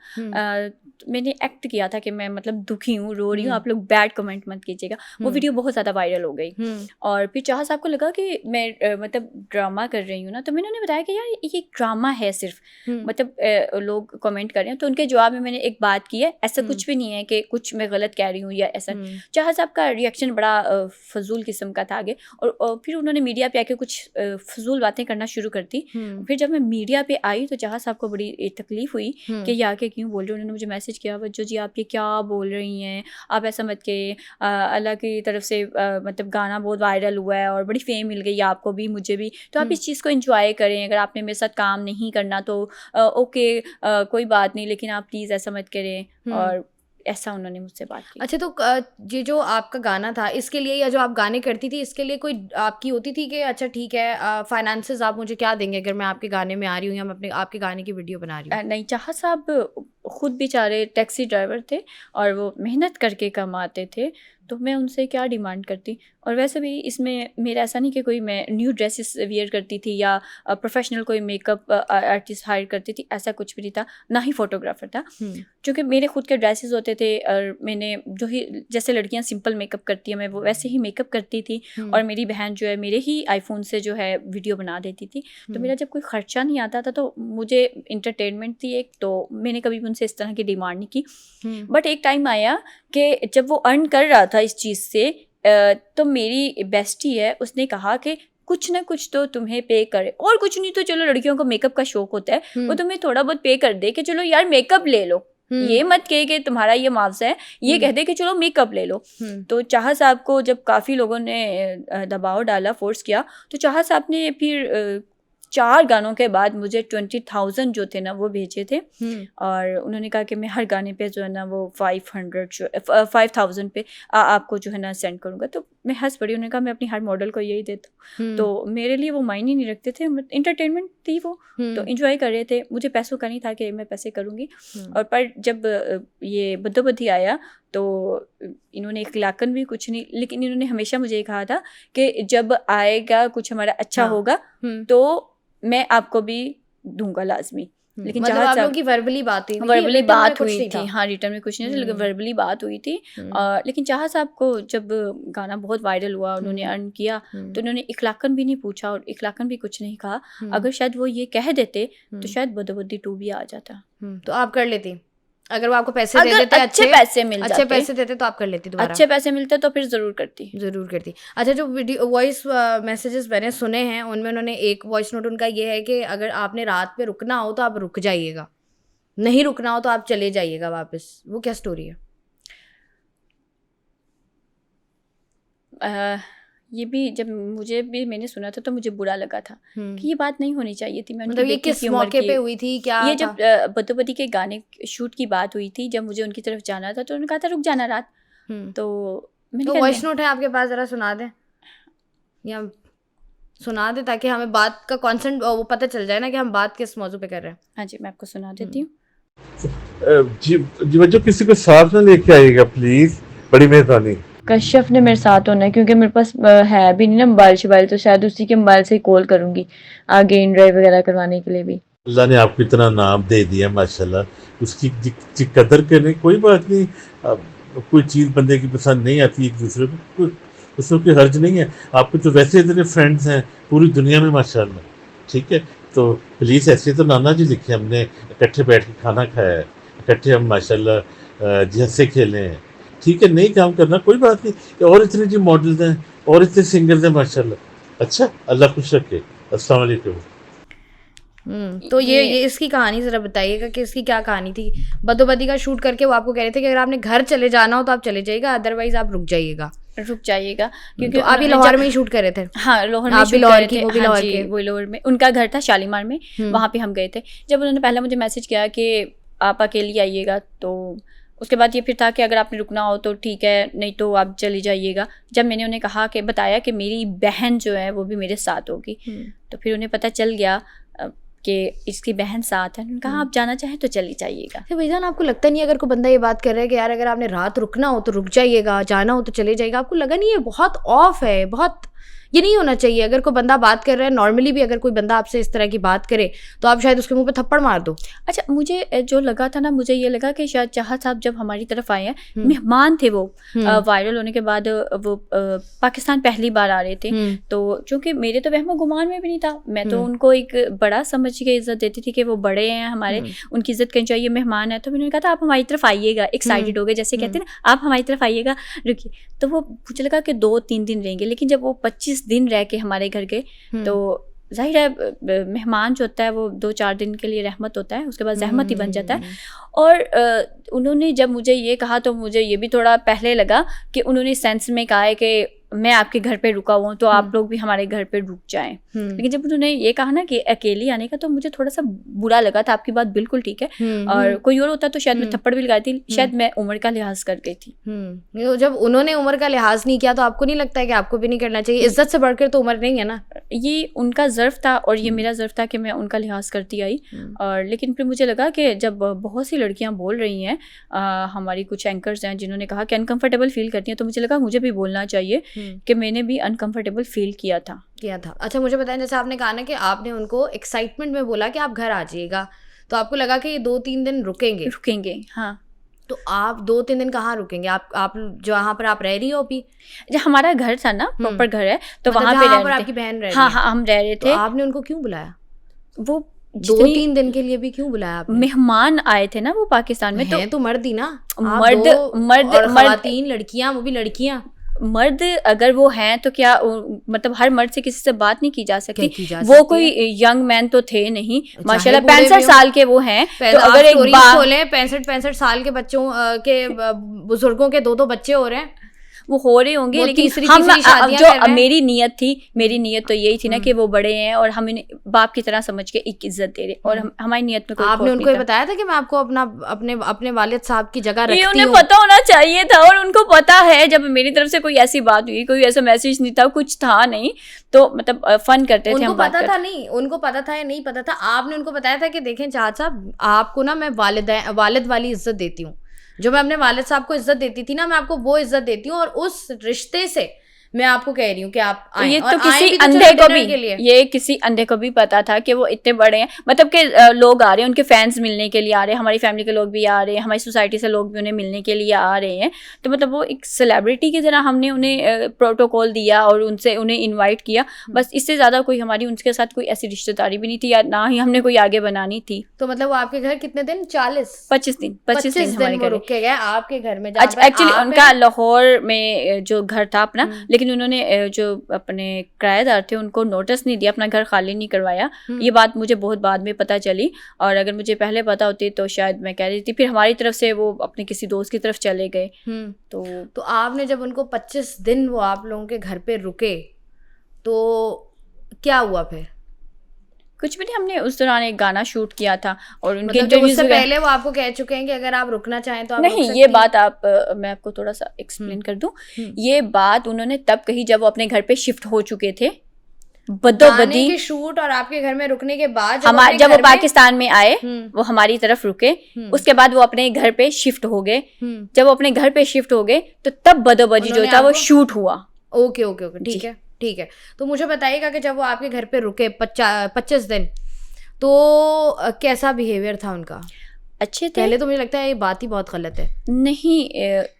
Speaker 2: मैंने एक्ट किया था कि मैं मतलब दुखी हूँ, रो रही हूँ, आप लोग बैड कमेंट मत कीजिएगा। वो वीडियो बहुत ज़्यादा वायरल हो गई और फिर चाह साहब को लगा कि मैं मतलब ड्रामा कर रही हूँ ना, तो मैंने उन्हें बताया कि यार ये ड्रामा है सिर्फ, मतलब लोग कमेंट कर रहे हैं। तो उनके जवाब में मैंने एक बात की है, ऐसा कुछ भी नहीं है कि कुछ मैं गलत कह रही हूँ या ऐसा। चाह साहब का रिएक्शन बड़ा फजूल किस्म का था आगे, और फिर उन्होंने मीडिया पे आके कुछ फजूल बातें करना शुरू कर दी। फिर जब मैं मीडिया पे आई तो चाह साहब को बड़ी तकलीफ हुई कि ये आके क्यों बोल रहे हो। उन्होंने मुझे मैसेज किया, बच्चों जी आप ये क्या बोल रही हैं, आप ऐसा मत के, अल्लाह की तरफ से मतलब गाना बहुत वायरल हुआ है और बड़ी फेम मिल गई है आपको भी, मुझे भी, तो आप इस चीज़ को एंजॉय करें। अगर आपने मेरे साथ काम नहीं करना तो ओके, कोई बात नहीं, लेकिन आप प्लीज़ ऐसा मत करें। और ऐसा उन्होंने मुझसे बात की।
Speaker 1: अच्छा, तो ये जो आपका गाना था, इसके लिए, या जो आप गाने करती थी, इसके लिए कोई आपकी होती थी कि अच्छा ठीक है फाइनेंसेस आप मुझे क्या देंगे अगर मैं आपके गाने में आ रही हूँ या मैं अपने आपके गाने की वीडियो बना रही हूँ?
Speaker 2: नहीं, चाह साहब खुद बेचारे टैक्सी ड्राइवर थे और वो मेहनत करके कमाते थे, तो मैं उनसे क्या डिमांड करती। और वैसे भी इसमें मेरा ऐसा नहीं कि कोई मैं न्यू ड्रेसेस वियर करती थी या प्रोफेशनल कोई मेकअप आर्टिस्ट हायर करती थी, ऐसा कुछ भी नहीं था, ना ही फोटोग्राफर था। क्योंकि मेरे खुद के ड्रेसेस होते थे और मैंने जो ही, जैसे लड़कियां सिंपल मेकअप करती हैं, मैं वो वैसे ही मेकअप करती थी। और मेरी बहन जो है मेरे ही आईफोन से जो है वीडियो बना देती थी। तो मेरा जब कोई खर्चा नहीं आता था तो मुझे इंटरटेनमेंट थी एक, तो मैंने कभी उनसे इस तरह की डिमांड नहीं की। बट एक टाइम आया कि जब वो अर्न कर रहा था इस चीज़ से, तो मेरी बेस्टी है, उसने कहा कि कुछ ना कुछ तो तुम्हें पे करे, और कुछ नहीं तो चलो लड़कियों को मेकअप का शौक होता है, वो तुम्हें थोड़ा बहुत पे कर दे कि चलो यार मेकअप ले लो। ये मत कहे कि तुम्हारा ये मुआवजा है, ये कह दे कि चलो मेकअप ले लो। तो चाह साहब को जब काफ़ी लोगों ने दबाव डाला, फोर्स किया, तो चाह साहब ने फिर 4 गानों के बाद मुझे 20,000 जो थे ना वो भेजे थे। और उन्होंने कहा कि मैं हर गाने पे जो है ना वो 5,000 पे आपको जो है ना सेंड करूँगा। तो मैं हंस पड़ी, उन्होंने कहा मैं अपनी हर मॉडल को यही देता हूँ। तो मेरे लिए वो मायने नहीं रखते थे, इंटरटेनमेंट थी वो, तो इंजॉय कर रहे थे। मुझे पैसों का नहीं था कि मैं पैसे करूँगी। और पर जब ये बद्दोबद्दी आया तो इन्होंने इखलाकन भी कुछ नहीं, लेकिन इन्होंने हमेशा मुझे कहा था कि जब आएगा कुछ हमारा अच्छा होगा तो मैं आपको भी दूंगा लाजमी। लेकिन
Speaker 1: मतलब आप लोगों की वर्बली बात हुई थी?
Speaker 2: वर्बली बात हुई
Speaker 1: थी,
Speaker 2: थी, हाँ, रिटर्न में कुछ नहीं था, लेकिन वर्बली बात हुई थी। लेकिन चाह साहब को जब गाना बहुत वायरल हुआ, उन्होंने अर्न किया, तो उन्होंने इखलाकन भी नहीं पूछा और इखलाकन भी कुछ नहीं कहा। अगर शायद वो ये कह देते तो शायद बद्दोबद्दी 2 भी आ जाता।
Speaker 1: तो आप कर लेती अगर वो आपको पैसे दे देते,
Speaker 2: अच्छे पैसे मिल जाते,
Speaker 1: अच्छे पैसे देते तो आप कर लेती दोबारा?
Speaker 2: अच्छे पैसे मिलते तो फिर ज़रूर करती।
Speaker 1: अच्छा, जो वीडियो वॉइस मैसेजेस मैंने सुने हैं उनमें उन्होंने एक वॉइस नोट उनका ये है कि अगर आपने रात पे रुकना हो तो आप रुक जाइएगा, नहीं रुकना हो तो आप चले जाइएगा वापस। वो क्या स्टोरी
Speaker 2: है? ये भी जब मुझे भी मैंने सुना था तो मुझे बुरा लगा था कि ये बात नहीं होनी चाहिए थी। मैं
Speaker 1: मतलब ये किस मौके पे हुई थी, क्या
Speaker 2: ये जब बद्दोबद्दी के गाने शूट की बात हुई थी, जब मुझे उनकी तरफ जाना था तो उन्होंने कहा था रुक जाना रात। तो
Speaker 1: वॉइस नोट है आपके पास, जरा सुना दें या सुना दे ताकि हमें बात का कॉन्सेंट वो पता चल जाए ना कि हम बात किस मौजू पे कर रहे हैं।
Speaker 2: हाँ जी, मैं आपको सुना देती हूँ।
Speaker 3: जी बच्चों, किसी को साथ में लेके आइएगा प्लीज, बड़ी मेहरबानी।
Speaker 2: कश्यप ने मेरे साथ होना है क्योंकि मेरे पास है भी नहीं ना मोबाइल शोबाइल, तो शायद उसी के मोबाइल से कॉल करूंगी आगे इन ड्राइव वगैरह करवाने के लिए भी।
Speaker 3: अल्लाह ने आपको इतना नाम दे दिया माशाल्लाह, उसकी कदर करें। कोई बात नहीं, कोई चीज़ बंदे की पसंद नहीं आती एक दूसरे को, उसमें कोई हर्ज नहीं है। आपके तो वैसे इतने फ्रेंड्स हैं पूरी दुनिया में माशाल्लाह, ठीक है। तो प्लीज़ ऐसे तो नाना जी लिखे, हमने इकट्ठे बैठ के खाना खाया है, इकट्ठे हम माशाल्लाह जैसे खेले हैं, ठीक है। नहीं काम करना कोई बात नहीं, और इतने जी मॉडल्स हैं और इतने सिंगर्स हैं माशाल्लाह। अच्छा, अल्लाह खुश रखे। अस्सलाम वालेकुम।
Speaker 1: तो ये इसकी कहानी जरा बताइएगा कि इसकी क्या कहानी थी। बदोबदी का शूट करके वो आपको कह रहे थे कि अगर आपने घर चले जाना हो तो आप चले जाइएगा, अदरवाइज आप रुक जाइएगा।
Speaker 2: क्योंकि
Speaker 1: तो आप ही लाहौर में ही शूट कर रहे थे?
Speaker 2: हाँ, लाहौर में
Speaker 1: आप भी
Speaker 2: शूट
Speaker 1: लाहौर
Speaker 2: कर
Speaker 1: की,
Speaker 2: रहे
Speaker 1: वो भी
Speaker 2: थे।
Speaker 1: लाहौर
Speaker 2: हाँ
Speaker 1: के।
Speaker 2: जी, वो लाहौर में, उनका घर था शालीमार में, वहाँ पे हम गए थे। जब उन्होंने पहले मुझे मैसेज किया कि आप अकेली आइएगा, तो उसके बाद ये फिर था कि अगर आपने रुकना हो तो ठीक है, नहीं तो आप चली जाइएगा। जब मैंने उन्हें कहा कि बताया कि मेरी बहन जो है वो भी मेरे साथ होगी, तो फिर उन्हें पता चल गया कि इसकी बहन साथ है। उन्होंने कहा आप जाना चाहें तो चली जाइएगा।
Speaker 1: फिर भाईजान आपको लगता नहीं अगर कोई बंदा ये बात कर रहा है कि यार अगर आपने रात रुकना हो तो रुक जाइएगा, जाना हो तो चले जाइएगा, आपको लगा नहीं ये बहुत ऑफ है, बहुत ये नहीं होना चाहिए? अगर कोई बंदा बात कर रहा है नॉर्मली भी, अगर कोई बंदा आपसे इस तरह की बात करे तो आप शायद उसके मुंह पे थप्पड़ मार दो।
Speaker 2: अच्छा, मुझे जो लगा था ना, मुझे ये लगा कि शायद चाहत साहब जब हमारी तरफ आए हैं, मेहमान थे वो, वायरल होने के बाद वो पाकिस्तान पहली बार आ रहे थे, तो चूंकि मेरे तो वहमो गुमान में भी नहीं था, मैं तो उनको एक बड़ा समझ के इज्जत देती थी कि वो बड़े हैं हमारे, उनकी इज्जत करनी चाहिए, मेहमान है। तो मैंने कहा था आप हमारी तरफ आइएगा, एक्साइटेड हो गए, जैसे कहते हैं ना आप हमारी तरफ आइएगा, रुकिए। तो वो मुझे लगा कि 2-3 दिन रहेंगे, लेकिन जब वो 25 दिन रह के हमारे घर गए, तो जाहिर है मेहमान जो होता है वो 2-4 दिन के लिए रहमत होता है, उसके बाद जहमत ही बन जाता है। और उन्होंने जब मुझे ये कहा तो मुझे ये भी थोड़ा पहले लगा कि उन्होंने सेंस में कहा है कि मैं आपके घर पे रुका हुआ हूँ तो आप लोग भी हमारे घर पे रुक जाएं। लेकिन जब उन्होंने ये कहा ना कि अकेली आने का, तो मुझे थोड़ा सा बुरा लगा था। आपकी बात बिल्कुल ठीक है, और कोई और होता तो शायद मैं थप्पड़ भी लगाई थी, शायद मैं उम्र का लिहाज कर गई थी।
Speaker 1: तो जब उन्होंने उम्र का लिहाज नहीं किया तो आपको नहीं लगता है कि आपको भी नहीं करना चाहिए? इज्जत से बढ़कर तो उम्र नहीं है ना।
Speaker 2: ये उनका ज़र्फ था और ये मेरा ज़र्फ था कि मैं उनका लिहाज करती आई। और लेकिन फिर मुझे लगा कि जब बहुत सी लड़कियां बोल रही हैं, हमारी कुछ एंकर्स हैं जिन्होंने कहा कि अनकंफर्टेबल फील करती हैं, तो मुझे लगा मुझे भी बोलना चाहिए कि मैंने भी अनकंफर्टेबल फील किया था।
Speaker 1: अच्छा, मुझे बताएं, जैसे आपने कहा ना कि आपने उनको एक्साइटमेंट में बोला कि आप घर आ जाइएगा, तो आपको लगा कि ये 2-3 दिन रुकेंगे।
Speaker 2: हाँ,
Speaker 1: तो आप 2-3 दिन कहाँ रुकेंगे? आप जहाँ पर आप रह रही हो अभी?
Speaker 2: जब हमारा घर था ना, प्रॉपर घर है, तो
Speaker 1: मतलब
Speaker 2: वहाँ पे
Speaker 1: जहाँ पर आपकी बहन रह रही है?
Speaker 2: हाँ, हम रह रहे थे।
Speaker 1: तो आपने उनको क्यों बुलाया?
Speaker 2: वो
Speaker 1: 2-3 दिन के लिए भी क्यों बुलाया आपने?
Speaker 2: मेहमान आए थे ना वो पाकिस्तान में, तो
Speaker 1: तो मर्द ही ना,
Speaker 2: मर्द
Speaker 1: और खवातीन, लड़कियां, वो भी लड़कियां।
Speaker 2: मर्द अगर वो हैं तो क्या मतलब हर मर्द से किसी से बात नहीं की जा सकती? वो कोई यंग मैन तो थे नहीं, माशाल्लाह 65 साल के वो हैं। तो अगर एक बात
Speaker 1: खोले 65 साल के बच्चों के बुजुर्गों के 2 बच्चे हो रहे हैं,
Speaker 2: वो हो रहे होंगे, लेकिन हम जो मेरी नीयत तो यही थी ना कि वो बड़े हैं और हम इन्हें बाप की तरह समझ के एक इज्जत दे रहे, और हमारी नीयत में कोई
Speaker 1: आपने उनको ये बताया था कि मैं आपको अपने वालिद साहब की जगह रखती हूं?
Speaker 2: उन्हें पता होना चाहिए था, और उनको पता है। जब मेरी तरफ से कोई ऐसी बात हुई, कोई ऐसा मैसेज नहीं था, कुछ था नहीं, तो मतलब फन करते थे हम।
Speaker 1: उनको पता था नहीं, उनको पता था या नहीं पता था? आपने उनको बताया था कि देखें चाचा साहब, आपको ना मैं वालिद वाली इज्जत देती हूँ, जो मैं अपने वालिद साहब को इज्जत देती थी ना, मैं आपको वो इज्जत देती हूँ, और उस रिश्ते से मैं आपको कह रही हूँ कि आप आएं।
Speaker 2: ये तो किसी अंधे को भी, ये किसी अंधे को भी पता था कि वो इतने बड़े हैं, मतलब कि लोग आ रहे हैं, उनके फैंस मिलने के लिए आ रहे हैं, हमारी फैमिली के लोग भी आ रहे हैं, हमारी सोसाइटी से लोग भी उन्हें मिलने के लिए आ रहे हैं। तो मतलब वो एक सेलिब्रिटी की तरह हमने उन्हें प्रोटोकॉल दिया और उन्हें इन्वाइट किया, बस। इससे ज़्यादा कोई हमारी उनके साथ कोई ऐसी रिश्तेदारी भी नहीं थी, या ना ही हमने कोई आगे बनानी थी।
Speaker 1: तो मतलब वो आपके घर कितने दिन?
Speaker 2: 25 दिन
Speaker 1: वो रुक के गए आपके घर में?
Speaker 2: एक्चुअली उनका लाहौर में जो घर था अपना, लेकिन उन्होंने जो अपने किराएदार थे उनको नोटिस नहीं दिया, अपना घर खाली नहीं करवाया। ये बात मुझे बहुत बाद में पता चली, और अगर मुझे पहले पता होती तो शायद मैं कह रही थी। फिर हमारी तरफ से वो अपने किसी दोस्त की तरफ चले गए।
Speaker 1: तो आपने जब उनको 25 दिन वो आप लोगों के घर पे रुके, तो क्या हुआ फिर?
Speaker 2: कुछ भी नहीं, हमने उस दौरान एक गाना शूट किया था, और उनके
Speaker 1: इंटरव्यूज से पहले वो आपको कह चुके हैं कि अगर आप रुकना चाहें तो आप
Speaker 2: नहीं। ये बात मैं आपको थोड़ा सा एक्सप्लेन कर दूं। ये बात उन्होंने तब कही जब वो अपने घर पे शिफ्ट हो चुके थे, बदोबदी
Speaker 1: के शूट और आपके घर में रुकने के बाद
Speaker 2: जब वो पाकिस्तान में आए, वो हमारी तरफ रुके, उसके बाद वो अपने घर पे शिफ्ट हो गए। जब वो अपने घर पे शिफ्ट हो गए तो तब बदोबदी जो था वो शूट हुआ।
Speaker 1: ओके, ठीक है। तो मुझे बताइएगा कि जब वो आपके घर पे रुके 25 दिन, तो कैसा बिहेवियर था उनका?
Speaker 2: अच्छे थे।
Speaker 1: पहले तो मुझे लगता है ये बात ही बहुत गलत है।
Speaker 2: नहीं,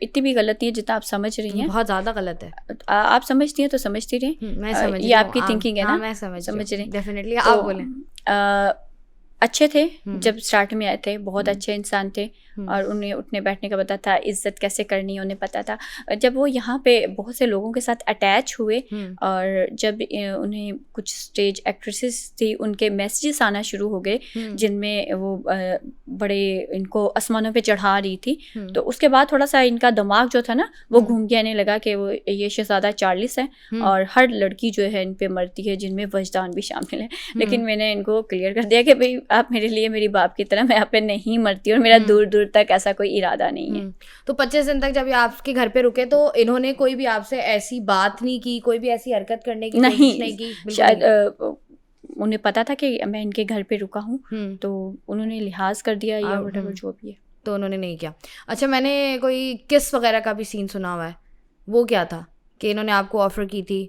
Speaker 2: इतनी भी गलत नहीं है जितना आप समझ रही हैं।
Speaker 1: बहुत ज्यादा गलत है।
Speaker 2: आप समझती हैं तो समझती रहे,
Speaker 1: मैं समझ
Speaker 2: ये आपकी थिंकिंग है ना?
Speaker 1: मैं समझ रही हूँ डेफिनेटली।
Speaker 2: आप
Speaker 1: बोलें।
Speaker 2: अच्छे थे, जब स्टार्ट में आए थे बहुत अच्छे इंसान थे और उन्हें उठने बैठने का पता था, इज्जत कैसे करनी है उन्हें पता था। जब वो यहाँ पे बहुत से लोगों के साथ अटैच हुए और जब उन्हें कुछ स्टेज एक्ट्रेसेस थी उनके मैसेजेस आना शुरू हो गए जिनमें वो बड़े इनको आसमानों पे चढ़ा रही थी, तो उसके बाद थोड़ा सा इनका दिमाग जो था ना वो घूम के आने लगा कि वो ये शहजादा चार्ल्स है और हर लड़की जो है इन पे मरती है जिनमें वजदान भी शामिल है। लेकिन मैंने इनको क्लियर कर दिया कि भाई आप मेरे लिए मेरी बाप की तरह, मैं यहाँ पे नहीं मरती और मेरा दूर दूर तक ऐसा कोई इरादा नहीं है।
Speaker 1: तो 25 दिन तक जब ये आपके घर पे रुके तो इन्होंने कोई भी आपसे ऐसी बात नहीं की, कोई भी ऐसी हरकत करने की कोशिश नहीं की?
Speaker 2: शायद उन्हें पता था कि मैं इनके घर पे रुका हूँ तो उन्होंने लिहाज कर दिया या व्हाटएवर जो भी है,
Speaker 1: तो उन्होंने नहीं किया। अच्छा, मैंने कोई किस वगैरह का भी सीन सुना हुआ है, वो क्या था कि इन्होंने आपको ऑफर की थी?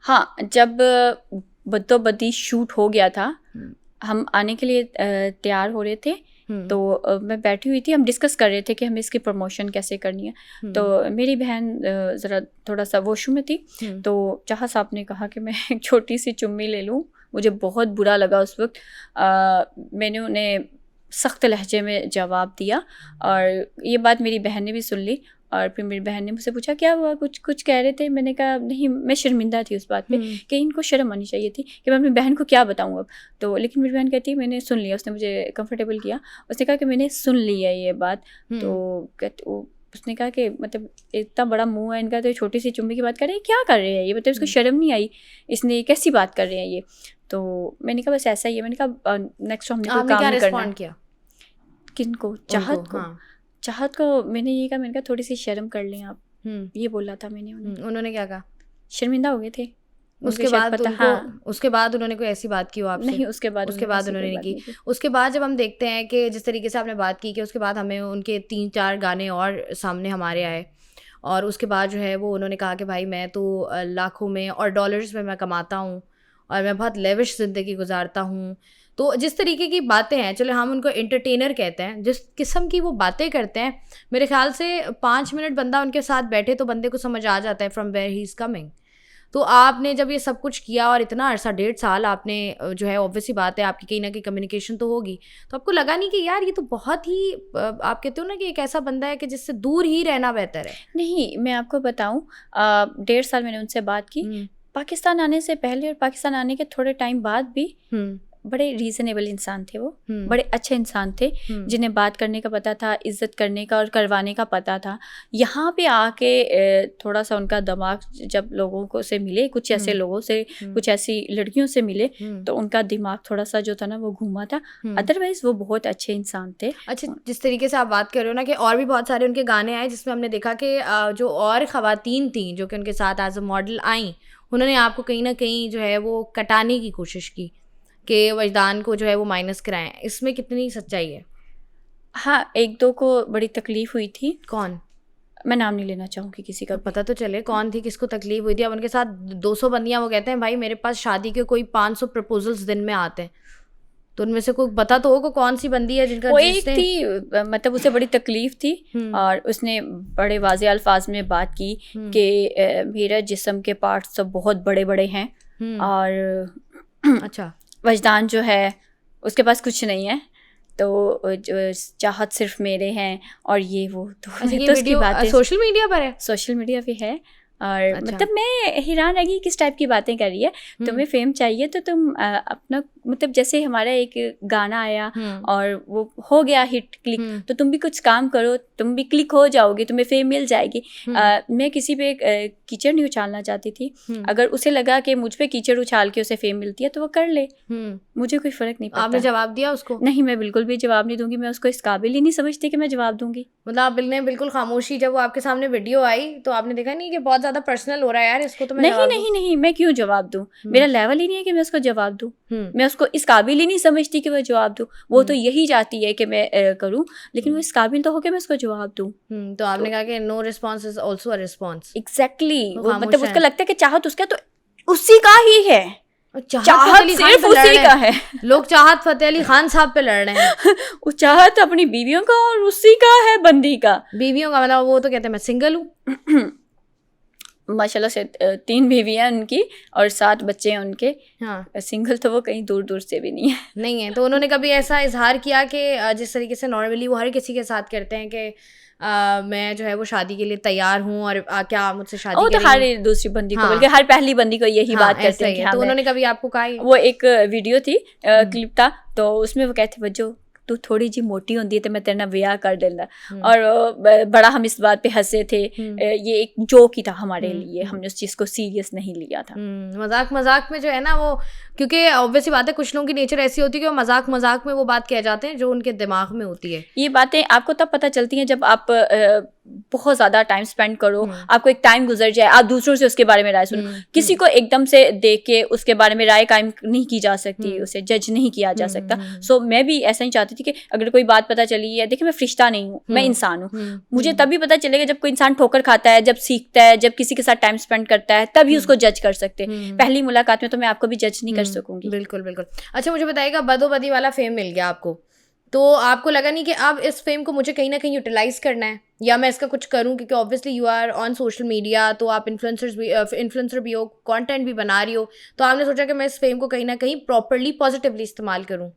Speaker 2: हाँ, जब बद्दोबद्दी शूट हो गया था, हम आने के लिए तैयार हो रहे थे तो मैं बैठी हुई थी, हम डिस्कस कर रहे थे कि हमें इसकी प्रमोशन कैसे करनी है। तो मेरी बहन ज़रा थोड़ा सा वॉशरूम में थी तो चाहा साहब ने कहा कि मैं एक छोटी सी चुम्मी ले लूँ। मुझे बहुत बुरा लगा उस वक्त। मैंने उन्हें सख्त लहजे में जवाब दिया और ये बात मेरी बहन ने भी सुन ली और फिर मेरी बहन ने मुझसे पूछा क्या हुआ, कुछ कह रहे थे? मैंने कहा नहीं, मैं शर्मिंदा थी उस बात पे कि इनको शर्म आनी चाहिए थी कि मैं अपनी बहन को क्या बताऊँ अब। तो लेकिन मेरी बहन कहती है मैंने सुन लिया, उसने मुझे कंफर्टेबल किया, उसने कहा कि मैंने सुन लिया ये बात। तो उसने कहा कि मतलब इतना बड़ा मुंह है इनका, तो छोटी सी चुम्मी की बात कर रहे हैं, क्या कर रहे हैं ये, मतलब इसको शर्म नहीं आई, इसने कैसी बात कर रहे हैं ये। तो मैंने कहा बस ऐसा ही है। मैंने कहा नेक्स्ट हमने कोई काम नहीं करना।
Speaker 1: किया
Speaker 2: किनको? चाहत को। चाहत को मैंने ये कहा, मैंने कहा थोड़ी सी शर्म कर लें आप, ये बोला था मैंने उन्हें।
Speaker 1: उन्होंने क्या कहा?
Speaker 2: शर्मिंदा हो गए थे।
Speaker 1: उसके बाद उसके बाद उन्होंने कोई ऐसी बात की हो आपसे?
Speaker 2: नहीं, उसके बाद
Speaker 1: उन्होंने नहीं की। उसके बाद जब हम देखते हैं कि जिस तरीके से आपने बात की कि उसके बाद हमें उनके 3-4 गाने और सामने हमारे आए और उसके बाद जो है वो उन्होंने कहा कि भाई मैं तो लाखों में और डॉलर्स में मैं कमाता हूँ और मैं बहुत लेविश ज़िंदगी गुजारता हूँ। तो जिस तरीके की बातें हैं, चलो हम उनको एंटरटेनर कहते हैं, जिस किस्म की वो बातें करते हैं, मेरे ख्याल से 5 मिनट बंदा उनके साथ बैठे तो बंदे को समझ आ जाता है from where he is coming. तो आपने जब ये सब कुछ किया और इतना अरसा 1.5 साल आपने जो है, ऑब्वियसली बात है आपकी कहीं ना कहीं कम्युनिकेशन तो होगी, तो आपको लगा नहीं कि यार ये तो बहुत ही आप कहते हो ना कि एक ऐसा बंदा है कि जिससे दूर ही रहना बेहतर है?
Speaker 2: नहीं, मैं आपको बताऊं, 1.5 साल मैंने उनसे बात की। पाकिस्तान आने से पहले और पाकिस्तान आने के थोड़े टाइम बाद भी बड़े रीज़नेबल इंसान थे वो, बड़े अच्छे इंसान थे जिन्हें बात करने का पता था, इज्जत करने का और करवाने का पता था। यहाँ पे आके थोड़ा सा उनका दिमाग जब लोगों को से मिले, कुछ ऐसे लोगों से, कुछ ऐसी लड़कियों से मिले, तो उनका दिमाग थोड़ा सा जो था ना वो घूमा था। अदरवाइज वो बहुत अच्छे इंसान थे।
Speaker 1: अच्छा, जिस तरीके से आप बात कर रहे हो ना कि और भी बहुत सारे उनके गाने आए जिसमें हमने देखा कि जो और ख़वातीन थी जो कि उनके साथ एज अ मॉडल आई, उन्होंने आपको कहीं ना कहीं जो है वो कटाने की कोशिश की कि वजदान को जो है वो माइनस कराएं। इसमें कितनी सच्चाई है?
Speaker 2: हाँ, 1-2 को बड़ी तकलीफ़ हुई थी।
Speaker 1: कौन?
Speaker 2: मैं नाम नहीं लेना चाहूँगी किसी का।
Speaker 1: पता तो चले कौन थी, किसको तकलीफ़ हुई थी? अब उनके साथ 200 बंदियाँ, वो कहते हैं भाई मेरे पास शादी के कोई 500 प्रपोजल्स दिन में आते हैं, तो उनमें से कोई पता तो होगा कौन सी बंदी है जिनका?
Speaker 2: वो एक थी, मतलब उसे बड़ी तकलीफ़ थी और उसने बड़े वाज़े अल्फाज में बात की कि मेरा जिस्म के पार्ट्स तो बहुत बड़े बड़े हैं और
Speaker 1: अच्छा,
Speaker 2: वजदान जो है उसके पास कुछ नहीं है, तो जो चाहत सिर्फ मेरे हैं और ये वो। तो
Speaker 1: ये वीडियो सोशल मीडिया पर है?
Speaker 2: सोशल मीडिया पे है और अच्छा। मतलब मैं हैरान रही किस टाइप की बातें कर रही है। तुम्हें फेम चाहिए तो तुम अपना, मतलब जैसे हमारा एक गाना आया और वो हो गया हिट, क्लिक, तो तुम भी कुछ काम करो, तुम भी क्लिक हो जाओगे, तुम्हें फेम मिल जाएगी। मैं किसी पे कीचड़ नहीं उछालना चाहती थी। अगर उसे लगा कि मुझ पे कीचड़ उछाल के उसे फेम मिलती है तो वो कर ले, मुझे कोई फ़र्क नहीं पड़ता।
Speaker 1: आपने जवाब दिया उसको?
Speaker 2: नहीं, मैं बिल्कुल भी जवाब नहीं दूंगी। मैं उसको इस काबिल ही नहीं समझती कि मैं जवाब दूंगी।
Speaker 1: मतलब आपने बिल्कुल खामोशी, जब वो आपके सामने वीडियो आई तो आपने देखा नहीं कि बहुत ज़्यादा पर्सनल हो रहा है यार, इसको तो मैं
Speaker 2: नहीं, मैं क्यों जवाब दूँ? मेरा लेवल ही नहीं है कि मैं उसको जवाब दूँ। मैं उसको इस काबिल ही नहीं समझती कि मैं जवाब दूँ। वो तो यही चाहती है कि मैं करूँ, लेकिन वो इस काबिल तो हो कि मैं उसको जवाब दूँ।
Speaker 1: तो आपने कहा कि no response is also a response.
Speaker 2: Exactly, मतलब उसको लगता है कि चाहत उसका तो उसी का ही है, चाहत सिर्फ उसी का है।
Speaker 1: लोग चाहत फतेह अली खान साहब पे लड़ रहे हैं।
Speaker 2: वो चाहत अपनी बीवियों का और उसी का है, बंदी का।
Speaker 1: बीवियों का मतलब वो तो कहते हैं मैं सिंगल हूँ।
Speaker 2: माशाल्लाह से 3 बीवियाँ उनकी और 7 बच्चे हैं उनके।
Speaker 1: हाँ,
Speaker 2: सिंगल तो वो कहीं दूर दूर से भी नहीं है।
Speaker 1: नहीं है। तो उन्होंने कभी ऐसा इजहार किया कि जिस तरीके से नॉर्मली वो हर किसी के साथ करते हैं कि मैं जो है वो शादी के लिए तैयार हूँ और क्या आप मुझसे शादी
Speaker 2: वो तो
Speaker 1: करेंगी?
Speaker 2: हर दूसरी बंदी को
Speaker 1: हाँ।
Speaker 2: बल्कि हर पहली बंदी को यही
Speaker 1: हाँ,
Speaker 2: बात करते
Speaker 1: ऐसा
Speaker 2: हैं
Speaker 1: ही
Speaker 2: कि
Speaker 1: है।
Speaker 2: हाँ
Speaker 1: तो
Speaker 2: मैं,
Speaker 1: उन्होंने कभी आपको कहा है?
Speaker 2: वो एक वीडियो थी क्लिप था, तो उसमें वो कहते वजो तू थोड़ी जी मोटी होती है तो मैं तेरे ना ब्याह कर देना। और बड़ा हम इस बात पे हंसे थे। ये एक जोक ही था हमारे लिए, हमने उस चीज़ को सीरियस नहीं लिया था।
Speaker 1: मजाक मजाक में जो है ना वो, क्योंकि ऑब्वियसली बात है कुछ लोगों की नेचर ऐसी होती है कि वो मजाक मजाक में वो बात कह जाते हैं जो उनके दिमाग में होती है।
Speaker 2: ये बातें आपको तब पता चलती हैं जब आप बहुत ज़्यादा टाइम स्पेंड करो, आपको एक टाइम गुजर जाए, आप दूसरों से उसके बारे में राय सुनो। किसी को एकदम से देख के उसके बारे में राय कायम नहीं की जा सकती, उसे जज नहीं किया जा सकता। सो मैं भी ऐसा ही चाहती थी कि अगर कोई बात पता चली है, देखिए मैं फरिश्ता नहीं हूँ, मैं इंसान हूँ। मुझे तभी पता चलेगा जब कोई इंसान ठोकर खाता है, जब सीखता है, जब किसी के साथ टाइम स्पेंड करता है, तभी उसको जज कर सकते। पहली मुलाकात में तो मैं आपको भी जज नहीं कर सकूंगी।
Speaker 1: बिल्कुल बिल्कुल। अच्छा मुझे बताइएगा, बदोबदी वाला फेम मिल गया आपको, तो आपको लगा नहीं कि अब इस फेम को मुझे कहीं ना कहीं यूटिलाइज करना है या मैं इसका कुछ करूं, क्योंकि obviously you are on social media, तो आप इन्फ्लुएंसर भी हो, कंटेंट भी बना रही हो, तो आपने सोचा कि मैं इस फेम को कहीं ना कहीं प्रॉपर्ली पॉजिटिवली इस्तेमाल करूं?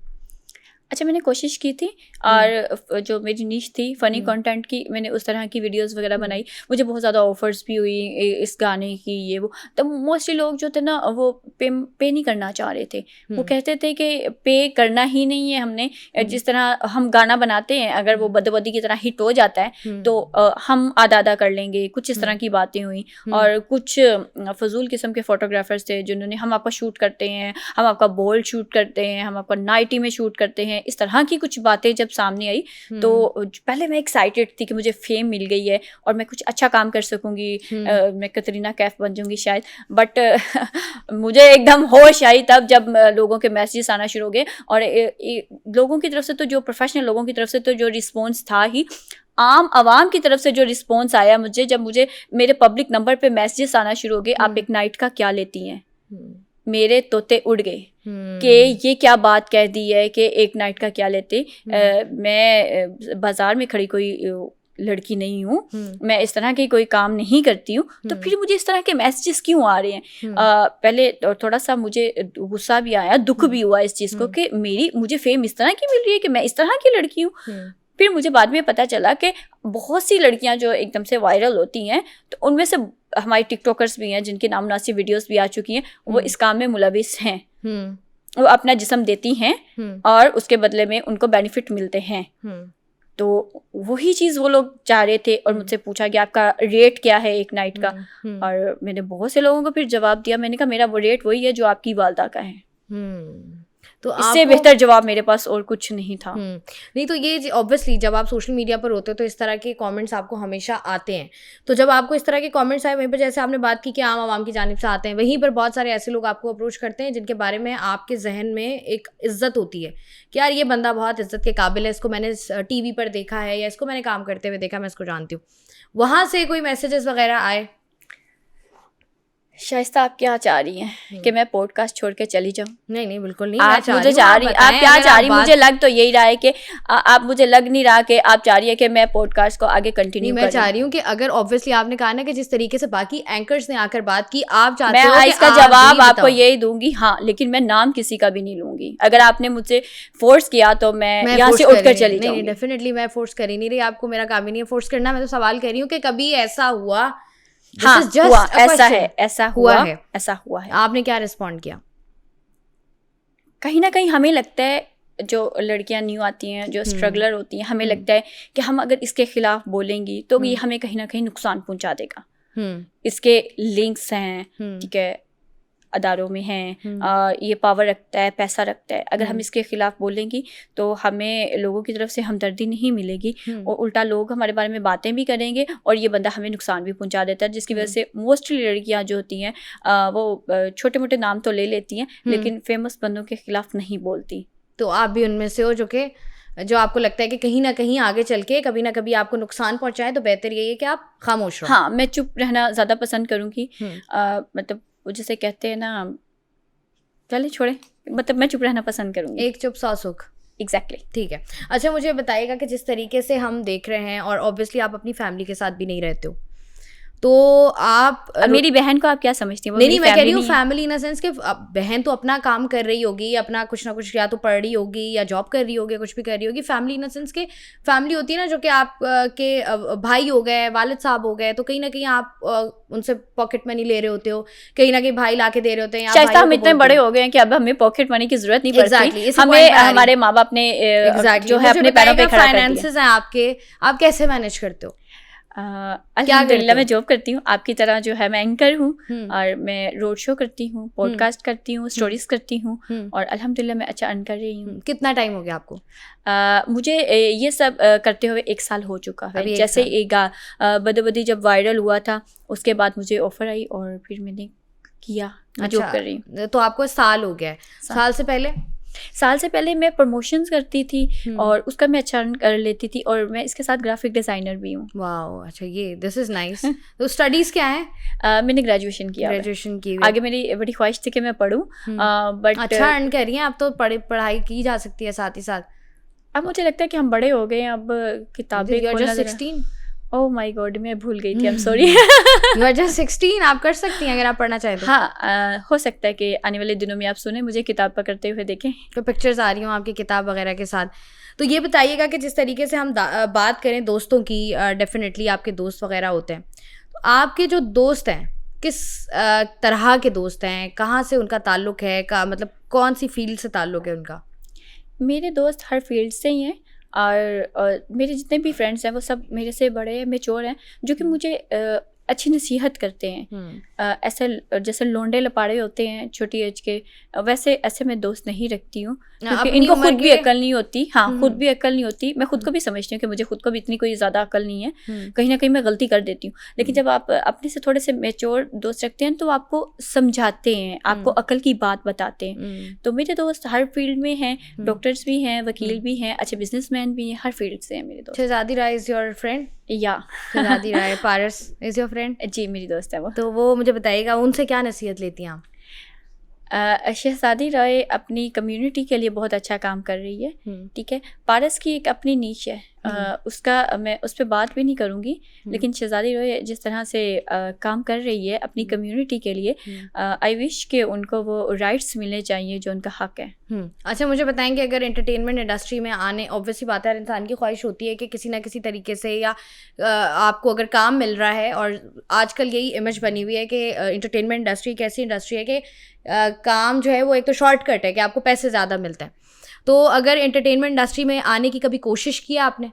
Speaker 2: अच्छा, मैंने कोशिश की थी और जो मेरी नीश थी फ़नी कंटेंट की, मैंने उस तरह की वीडियोस वगैरह बनाई। मुझे बहुत ज़्यादा ऑफर्स भी हुई इस गाने की, ये वो। तो मोस्टली लोग जो थे ना वो पे नहीं करना चाह रहे थे। वो कहते थे कि पे करना ही नहीं है हमने, जिस तरह हम गाना बनाते हैं अगर वो बदबदी की तरह हिट हो जाता है तो हम आधा आधा कर लेंगे, कुछ इस तरह की बातें हुई। और कुछ फजूल किस्म के फोटोग्राफर्स थे जिन्होंने हम आपका शूट करते हैं, हम आपका बोल्ड शूट करते हैं, हम आपका नाइटी में शूट करते हैं, इस तरह की कुछ बातें जब सामने आई तो पहले मैं एक्साइटेड थी कि मुझे फेम मिल गई है और मैं कुछ अच्छा काम कर सकूंगी, मैं कतरीना कैफ बन जाऊंगी शायद। बट मुझे एकदम होश आई तब जब लोगों के मैसेजेस आना शुरू हो गए, और लोगों की तरफ से तो, जो प्रोफेशनल लोगों की तरफ से तो जो रिस्पॉन्स था ही, आम आवाम की तरफ से जो रिस्पॉन्स आया मुझे, जब मुझे मेरे पब्लिक नंबर पे मैसेजेस आना शुरू हो गए, आप एक नाइट का क्या लेती हैं, मेरे तोते उड़ गए कि ये क्या बात कह दी है कि एक नाइट का क्या लेते। मैं बाजार में खड़ी कोई लड़की नहीं हूँ, मैं इस तरह के कोई काम नहीं करती हूँ, तो फिर मुझे इस तरह के मैसेजेस क्यों आ रहे हैं? पहले थोड़ा सा मुझे गुस्सा भी आया, दुख भी हुआ इस चीज़ को कि मुझे फेम इस तरह की मिल रही है कि मैं इस तरह की लड़की हूँ। फिर मुझे बाद में पता चला कि बहुत सी लड़कियां जो एकदम से वायरल होती हैं, तो उनमें से हमारी टिकटॉकर्स भी हैं जिनके नामनासिब वीडियोस भी आ चुकी हैं, वो इस काम में मुलविस हैं। वो अपना जिस्म देती हैं और उसके बदले में उनको बेनिफिट मिलते हैं। तो वही चीज़ वो लोग चाह रहे थे और मुझसे पूछा कि आपका रेट क्या है एक नाइट का, और मैंने बहुत से लोगों को फिर जवाब दिया, मैंने कहा मेरा वो रेट वही है जो आपकी वालदा का है। तो इससे बेहतर जवाब मेरे पास और कुछ नहीं था।
Speaker 1: नहीं तो ये ऑब्वियसली जब आप सोशल मीडिया पर होते हो तो इस तरह के कमेंट्स आपको हमेशा आते हैं, तो जब आपको इस तरह के कमेंट्स आए, वहीं पर जैसे आपने बात की कि आम आवाम की जानिब से आते हैं, वहीं पर बहुत सारे ऐसे लोग आपको अप्रोच करते हैं जिनके बारे में आपके जहन में एक इज्जत होती है कि यार ये बंदा बहुत इज्जत के काबिल है, इसको मैंने टीवी पर देखा है या इसको मैंने काम करते हुए देखा, मैं इसको जानती हूँ। वहाँ से कोई मैसेजेस वगैरह आए?
Speaker 2: शाइस्ता, आप क्या चाह रही हैं कि मैं पॉडकास्ट छोड़ के चली जाऊं?
Speaker 1: नहीं नहीं बिल्कुल नहीं।
Speaker 2: आप मुझे चाह रही, आप क्या चाह रही? मुझे लग तो यही रहा है कि आप, मुझे लग नहीं रहा कि आप चाह रही है कि मैं पॉडकास्ट को आगे कंटिन्यू करूं।
Speaker 1: मैं चाह रही हूं कि अगर ऑब्वियसली आपने कहा ना कि जिस तरीके से बाकी एंकर्स ने आकर बात की, आप चाहते हो कि
Speaker 2: इसका जवाब आपको यही दूंगी, हाँ, लेकिन मैं नाम किसी का भी नहीं लूंगी। अगर आपने मुझसे फोर्स किया तो मैं यहाँ से उठकर चली जाऊंगी।
Speaker 1: नहीं, डेफिनेटली मैं फोर्स कर ही नहीं रही, आपको मेरा काम ही नहीं है फोर्स करना। मैं तो सवाल कर रही हूँ कि कभी ऐसा हुआ?
Speaker 2: हाँ, हुआ, ऐसा हुआ है।
Speaker 1: आपने क्या रिस्पॉन्ड किया?
Speaker 2: कहीं ना कहीं हमें लगता है, जो लड़कियां न्यू आती हैं, जो स्ट्रगलर होती हैं, हमें लगता है कि हम अगर इसके खिलाफ बोलेंगी तो ये हमें कहीं ना कहीं नुकसान पहुंचा देगा। इसके लिंक्स हैं, ठीक है, अदारों में हैं, ये पावर रखता है, पैसा रखता है। अगर हम इसके खिलाफ बोलेंगी तो हमें लोगों की तरफ से हमदर्दी नहीं मिलेगी और उल्टा लोग हमारे बारे में बातें भी करेंगे और ये बंदा हमें नुकसान भी पहुंचा देता है, जिसकी वजह से मोस्टली लड़कियां जो होती हैं वो छोटे मोटे नाम तो ले लेती हैं लेकिन फेमस बंदों के खिलाफ नहीं बोलती।
Speaker 1: तो आप भी उनमें से हो जो आपको लगता है कि कहीं ना कहीं आगे चल के कभी ना कभी आपको नुकसान पहुंचाए, तो बेहतर यही है कि आप खामोश रहो।
Speaker 2: हाँ, मैं चुप रहना ज़्यादा पसंद करूँगी। मतलब जिसे कहते हैं ना, चले छोड़े, मतलब मैं चुप रहना पसंद करूँगी।
Speaker 1: एक चुप 100 सुख।
Speaker 2: एग्जैक्टली।
Speaker 1: ठीक है। अच्छा, मुझे बताइएगा कि जिस तरीके से हम देख रहे हैं, और ऑब्वियसली आप अपनी फैमिली के साथ भी नहीं रहते हो, तो आप
Speaker 2: अब मेरी बहन को आप क्या समझती हैं? वो
Speaker 1: नहीं
Speaker 2: मेरी
Speaker 1: मैं कह रही हूँ
Speaker 2: family नहीं है।
Speaker 1: फैमिली इन द सेंस कि बहन तो अपना काम कर रही होगी, अपना कुछ ना कुछ या तो पढ़ रही होगी या जॉब कर रही होगी, कुछ भी कर रही होगी। फैमिली इन द सेंस के फैमिली होती है ना, जो कि आप के भाई हो गए, वालिद साहब हो गए, तो कहीं ना कहीं आप उनसे पॉकेट मनी ले रहे होते हो, कहीं ना कहीं भाई ला के दे रहे होते हैं।
Speaker 2: शायद हम इतने बड़े हो गए हैं कि अब हमें पॉकेट मनी की जरूरत नहीं पड़ती। हमें हमारे माँ बाप ने जो है अपने पैरों पे खड़ा कर दिया।
Speaker 1: फाइनेंसेस हैं आपके, आप कैसे मैनेज करते हो?
Speaker 2: अल्हम्दुलिल्लाह मैं जॉब करती हूँ आपकी तरह, जो है मैं एंकर हूँ और मैं रोड शो करती हूँ, पॉडकास्ट करती हूँ, स्टोरीज करती हूँ और अल्हम्दुलिल्लाह मैं अच्छा अर्न कर रही हूँ।
Speaker 1: कितना टाइम हो गया आपको?
Speaker 2: मुझे ये सब करते हुए 1 साल हो चुका है। जैसे एक बदो बदी जब वायरल हुआ था उसके बाद मुझे ऑफर आई और फिर मैंने किया, जॉब कर रही हूँ।
Speaker 1: तो आपको साल हो गया है। साल से पहले मैं प्रमोशंस करती थी और उसका मैं अच्छा अर्न कर लेती थी और मैं इसके साथ ग्राफिक डिजाइनर भी हूँ। वाओ, अच्छा, ये दिस इज नाइस। तो स्टडीज क्या है?
Speaker 2: मैंने ग्रेजुएशन किया। आगे मेरी बड़ी ख्वाहिश थी कि मैं पढूं, बट
Speaker 1: अच्छा अर्न कर रही हैं आप तो, पढ़ाई की जा सकती है साथ ही साथ।
Speaker 2: अब मुझे लगता है कि हम बड़े हो गए हैं, अब किताबें खोलना।
Speaker 1: 16?
Speaker 2: ओह माय गॉड, मैं भूल गई थी, I am sorry.
Speaker 1: You are just 16, आप कर सकती हैं अगर आप पढ़ना चाहें तो।
Speaker 2: हाँ, हो सकता है कि आने वाले दिनों में आप सुने मुझे किताब पकड़ते हुए देखें,
Speaker 1: तो पिक्चर्स आ रही हूँ आपकी किताब वगैरह के साथ। तो ये बताइएगा कि जिस तरीके से हम बात करें दोस्तों की, डेफिनेटली आपके दोस्त वगैरह होते हैं, तो आपके जो दोस्त हैं किस तरह के दोस्त हैं, कहाँ से उनका ताल्लुक है, मतलब कौन सी फील्ड से ताल्लुक है उनका?
Speaker 2: मेरे दोस्त हर फील्ड से ही हैं और मेरे जितने भी फ्रेंड्स हैं वो सब मेरे से बड़े हैं, मैच्योर हैं, जो कि मुझे अच्छी नसीहत करते हैं। ऐसे जैसे लोंडे लपाड़े होते हैं छोटी एज के, वैसे ऐसे मैं दोस्त नहीं रखती हूँ क्योंकि इनको खुद भी अकल नहीं होती। हाँ, खुद भी अकल नहीं होती। मैं खुद को भी समझती हूँ कि मुझे खुद को भी इतनी कोई ज़्यादा अकल नहीं है, कहीं ना कहीं मैं गलती कर देती हूँ। लेकिन जब आप अपने से थोड़े से मैच्योर दोस्त रखते हैं तो आपको समझाते हैं, आपको अकल की बात बताते हैं। तो मेरे दोस्त हर फील्ड में हैं, डॉक्टर्स भी हैं, वकील भी हैं, अच्छे बिजनेसमैन भी हैं, हर फील्ड से हैं मेरे दोस्त।
Speaker 1: शहजादी राय इज योर फ्रेंड?
Speaker 2: या
Speaker 1: शहजादी राय पारस इज योर फ्रेंड?
Speaker 2: जी, मेरी दोस्त है वो।
Speaker 1: तो वो मुझे बताइएगा उनसे क्या नसीहत लेती हैं आप?
Speaker 2: शहजादी राय अपनी कम्युनिटी के लिए बहुत अच्छा काम कर रही है, ठीक है। पारस की एक अपनी नीश है, उसका मैं उस पर बात भी नहीं करूँगी, लेकिन शहजादी राय जिस तरह से काम कर रही है अपनी कम्युनिटी के लिए, आई विश कि उनको वो राइट्स मिलने चाहिए जो उनका हक है।
Speaker 1: अच्छा, मुझे बताएंगे अगर एंटरटेनमेंट इंडस्ट्री में आने, ऑब्वियसली बात है, हर इंसान की ख्वाहिश होती है कि किसी ना किसी तरीके से या आपको अगर काम मिल रहा है, और आजकल यही इमेज बनी हुई है कि एंटरटेनमेंट इंडस्ट्री एक ऐसी इंडस्ट्री है कि काम जो है वो एक तो शॉर्टकट है कि आपको पैसे ज़्यादा मिलते हैं। तो अगर एंटरटेनमेंट इंडस्ट्री में आने की कभी कोशिश की आपने?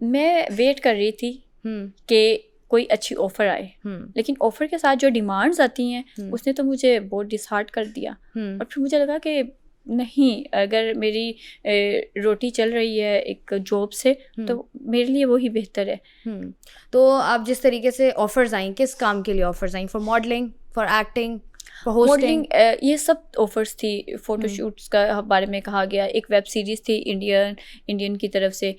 Speaker 2: मैं वेट कर रही थी कि कोई अच्छी ऑफ़र आए, लेकिन ऑफ़र के साथ जो डिमांड्स आती हैं उसने तो मुझे बहुत डिसहार्ट कर दिया। और फिर मुझे लगा कि नहीं, अगर मेरी रोटी चल रही है एक जॉब से तो मेरे लिए वही बेहतर है।
Speaker 1: तो आप जिस तरीके से ऑफ़र्स आई, किस काम के लिए offers I? For modelling, for acting,
Speaker 2: modelling, ये सब ऑफर्स थी। फ़ोटोशूट्स का बारे में कहा गया, एक वेब सीरीज़ थी इंडियन की तरफ से,